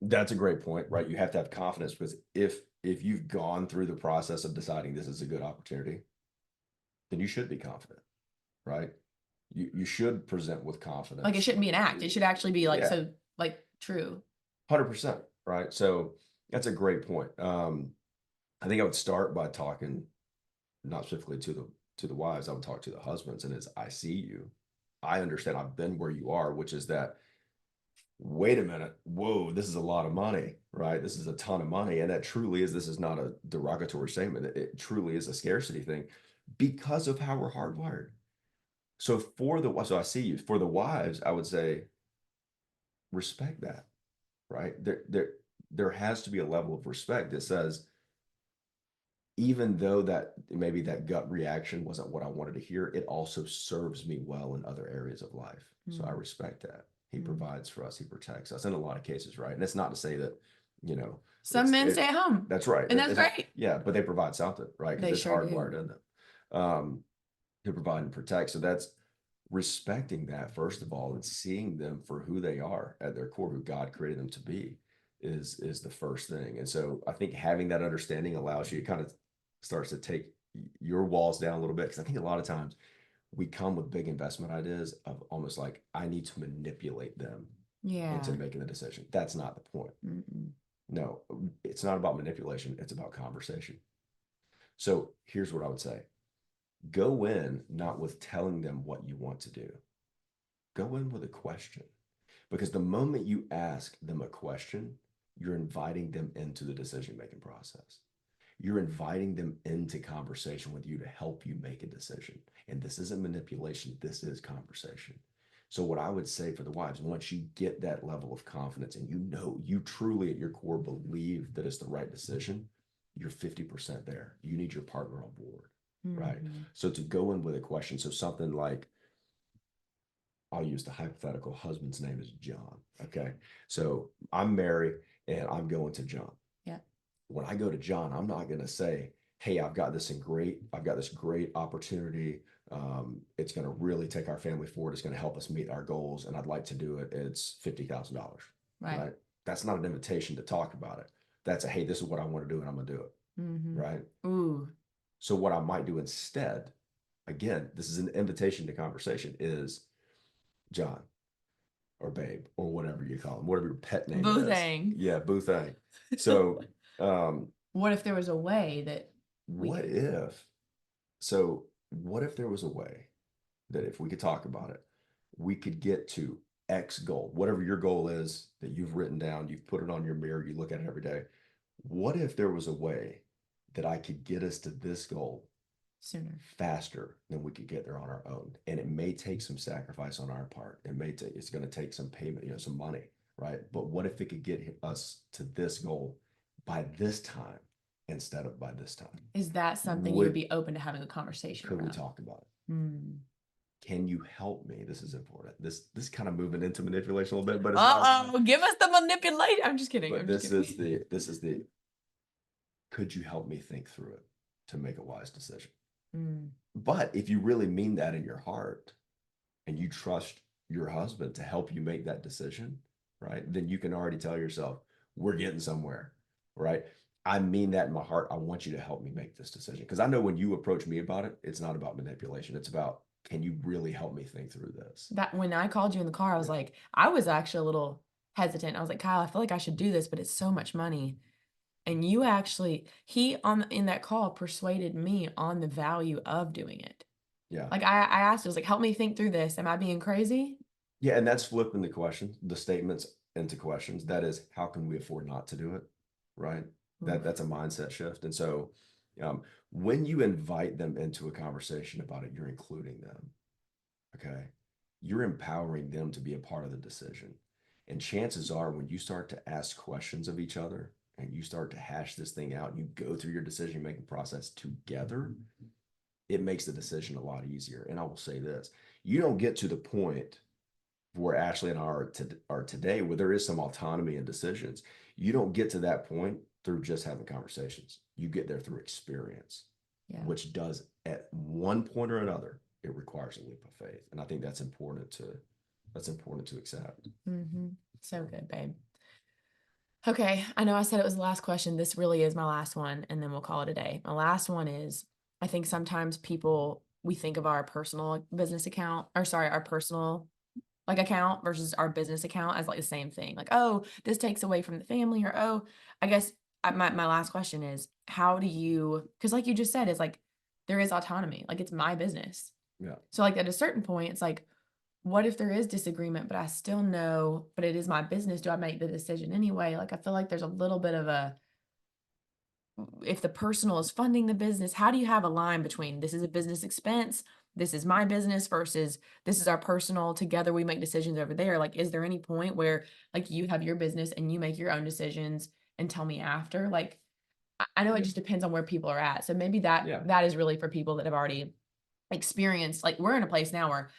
that's a great point, right? You have to have confidence because if you've gone through the process of deciding this is a good opportunity, then you should be confident, right? You should present with confidence. like it shouldn't be an act. It should actually be like Yeah. so like true. 100%, right? So that's a great point. I think I would start by talking not specifically to the wives. I would talk to the husbands, and as I see you, I understand I've been where you are, which is that wait a minute, whoa, this is a lot of money, right? This is a ton of money. And that truly is, this is not a derogatory statement. It truly is a scarcity thing because of how we're hardwired. So so I see you, for the wives, I would say, respect that, right? There has to be a level of respect that says, even though that maybe that gut reaction wasn't what I wanted to hear, it also serves me well in other areas of life. So I respect that. He provides for us, he protects us in a lot of cases, right? And it's not to say that, Some men stay at home. That's right. And that's great. Yeah, but they provide something, right? Because They it's sure do. hardwired in them to provide and protect. So that's respecting that, first of all, and seeing them for who they are at their core, who God created them to be, is the first thing. And so I think having that understanding allows you, kind of starts to take your walls down a little bit. Because I think a lot of times we come with big investment ideas of almost like, I need to manipulate them into making the decision. That's not the point. No, it's not about manipulation. It's about conversation. So here's what I would say. Go in not with telling them what you want to do. Go in with a question. Because the moment you ask them a question, you're inviting them into the decision-making process. You're inviting them into conversation with you to help you make a decision. And this isn't manipulation, this is conversation. So what I would say for the wives, once you get that level of confidence and you truly at your core believe that it's the right decision, you're 50% there. You need your partner on board, right? So to go in with a question, so something like, I'll use the hypothetical husband's name is John. Okay. So I'm Mary and I'm going to John. Yeah. When I go to John, I'm not going to say, hey, I've got this great opportunity. It's going to really take our family forward. It's going to help us meet our goals. And I'd like to do it. It's $50,000. Right. That's not an invitation to talk about it. That's hey, this is what I want to do and I'm going to do it. Right. Ooh. So what I might do instead, again, this is an invitation to conversation, is John or Babe or whatever you call him, whatever your pet name Boothang. is. Yeah, Boothang. So what if there was a way that what if there was a way that if we could talk about it, we could get to X goal, whatever your goal is that you've written down, you've put it on your mirror, you look at it every day. What if there was a way that I could get us to this goal sooner, faster than we could get there on our own? And it may take some sacrifice on our part. It's going to take some payment, some money, right? But what if it could get us to this goal by this time instead of by this time? Is that something you would be open to having a conversation Could around? we talk about it? Can you help me? This is important. This kind of moving into manipulation a little bit, but it's give us the manipulate. I'm just kidding. But this is the could you help me think through it to make a wise decision? But if you really mean that in your heart and you trust your husband to help you make that decision, right? Then you can already tell yourself, we're getting somewhere, right? I mean that in my heart. I want you to help me make this decision. Because I know when you approach me about it, it's not about manipulation. It's about can you really help me think through this? That when I called you in the car, I was like, I was actually a little hesitant. I was like, Kyle, I feel like I should do this, but it's so much money. And you actually, in that call persuaded me on the value of doing it. Yeah. Like I asked, I was like, help me think through this. Am I being crazy? Yeah. And that's flipping the question, the statements into questions. That is, how can we afford not to do it? Right. Oof. That's a mindset shift. And so um, when you invite them into a conversation about it, you're including them. Okay. You're empowering them to be a part of the decision. And chances are, when you start to ask questions of each other and you start to hash this thing out and you go through your decision making process together, it makes the decision a lot easier. And I will say this, you don't get to the point where Ashley and I are today, where there is some autonomy in decisions. You don't get to that point through just having conversations. You get there through experience, Yeah. which does at one point or another, it requires a leap of faith. And I think that's important to accept. Mm-hmm. So good, babe. Okay, I know I said it was the last question. This really is my last one, and then we'll call it a day. My last one is, I think sometimes we think of our personal business account, or sorry, our personal like account versus our business account as like the same thing. Like, oh, this takes away from the family, or oh, I guess my last question is, how do you? Because like you just said, it's like there is autonomy. Like it's my business. Yeah. So like at a certain point, it's like, what if there is disagreement, but I still know, but it is my business. Do I make the decision anyway? Like I feel like there's a little bit of a, if the personal is funding the business, how do you have a line between this is a business expense, this is my business versus this is our personal, together we make decisions over there? Like, is there any point where like you have your business and you make your own decisions and tell me after? Like, I know it Yeah. just depends on where people are at. So maybe that Yeah. that is really for people that have already experienced, like we're in a place now where,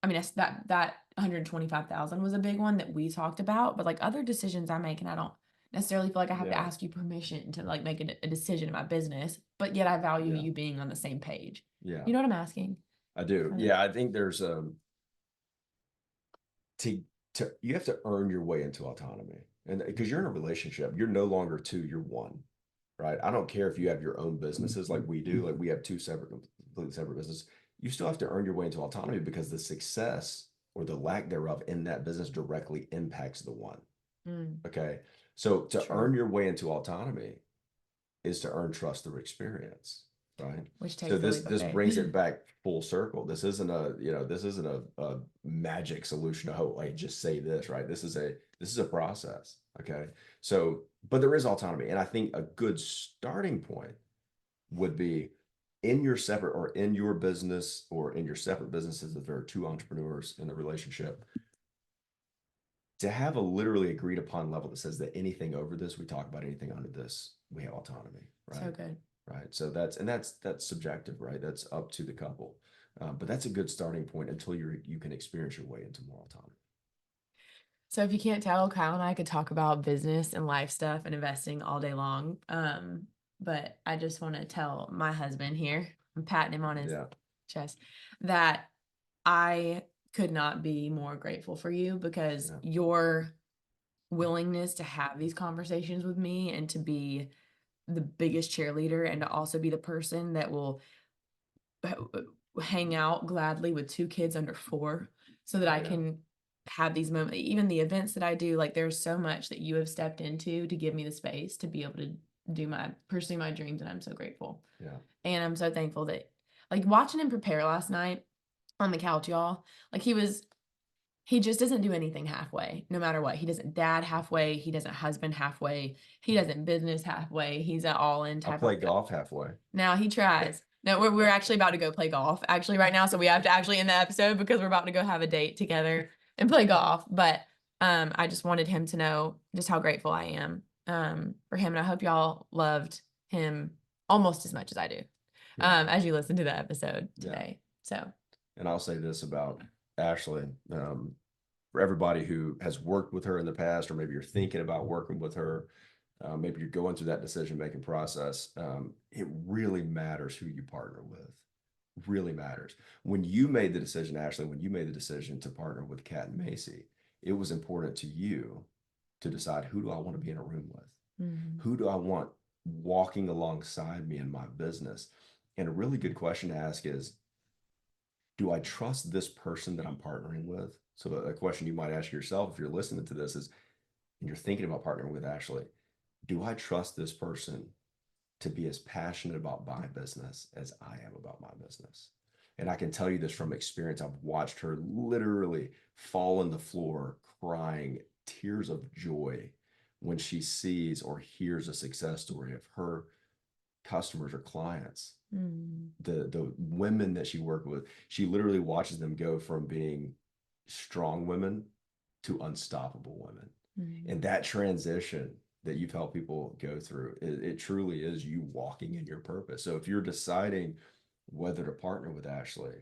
I mean, that 125,000 was a big one that we talked about, but like other decisions I make, and I don't necessarily feel like I have to Yeah. ask you permission to like make a decision in my business, but yet I value Yeah. you being on the same page. Yeah. You know what I'm asking? I do. Yeah. I think there's to you have to earn your way into autonomy. And because you're in a relationship, you're no longer two, you're one. Right. I don't care if you have your own businesses like we do, like we have two completely separate businesses. You still have to earn your way into autonomy because the success or the lack thereof in that business directly impacts the one. Mm, Okay. So to true. earn your way into autonomy is to earn trust through experience. Right. Which So takes the leap of this faith. brings it back full circle. This isn't a magic solution to hope, like just say this, right? This is a process. Okay. So, but there is autonomy. And I think a good starting point would be in your separate or in your business or in your separate businesses, if there are two entrepreneurs in the relationship, to have a literally agreed upon level that says that anything over this, we talk about anything under this, we have autonomy, right? So good. Right. So that's subjective, right? That's up to the couple. But that's a good starting point until you can experience your way into more autonomy. So if you can't tell, Kyle and I could talk about business and life stuff and investing all day long. But I just want to tell my husband here, I'm patting him on his Yeah. chest, that I could not be more grateful for you because Yeah. your willingness to have these conversations with me and to be the biggest cheerleader and to also be the person that will hang out gladly with two kids under 4 so that Oh, I yeah. can have these moments, even the events that I do, like there's so much that you have stepped into to give me the space to be able to pursue my dreams, and I'm so grateful. Yeah. And I'm so thankful that, like, watching him prepare last night on the couch, y'all, like he just doesn't do anything halfway, no matter what. He doesn't dad halfway, he doesn't husband halfway, he doesn't business halfway. He's an all-in I type play of. golf halfway. Now he tries. No, we're actually about to go play golf actually right now, so we have to actually end the episode because we're about to go have a date together and play golf. But I just wanted him to know just how grateful I am for him, and I hope y'all loved him almost as much as I do Yeah. as you listen to the episode Yeah. today. So, And I'll say this about Ashley, for everybody who has worked with her in the past, or maybe you're thinking about working with her, maybe you're going through that decision-making process. It really matters who you partner with. Really matters. When you made the decision, Ashley, when you made the decision to partner with Kat and Macy, it was important to you to decide, who do I want to be in a room with? Who do I want walking alongside me in my business? And a really good question to ask is, do I trust this person that I'm partnering with? So a question you might ask yourself if you're listening to this is, and you're thinking about partnering with Ashley, do I trust this person to be as passionate about my business as I am about my business? And I can tell you this from experience. I've watched her literally fall on the floor crying tears of joy when she sees or hears a success story of her customers or clients. Mm, The women that she worked with, she literally watches them go from being strong women to unstoppable women. And mm, that transition that you've helped people go through, it truly is you walking in your purpose. So if you're deciding whether to partner with Ashley,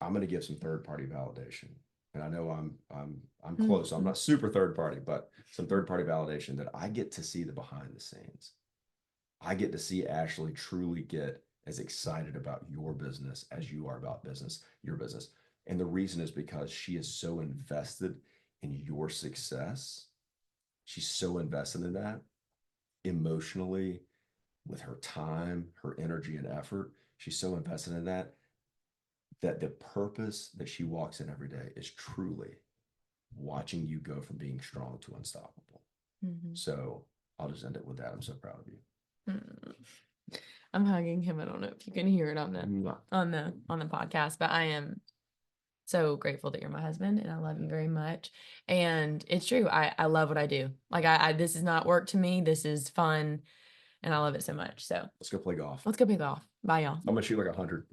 I'm going to give some third party validation. And I know I'm close. I'm mhm, not super third party, but some third party validation that I get to see the behind the scenes. I get to see Ashley truly get as excited about your business as you are about your business. And the reason is because she is so invested in your success. She's so invested in that emotionally, with her time, her energy, and effort. She's so invested in that that the purpose that she walks in every day is truly watching you go from being strong to unstoppable. mhm, So I'll just end it with that. I'm so proud of you. mm. I'm hugging him. I don't know if you can hear it on the Mwah. on the podcast, but I am so grateful that you're my husband and I love you very much. And it's true. I love what I do. Like I this is not work to me. This is fun and I love it so much. So Let's go play golf. let's go play golf. Bye y'all. I'm gonna shoot like 100.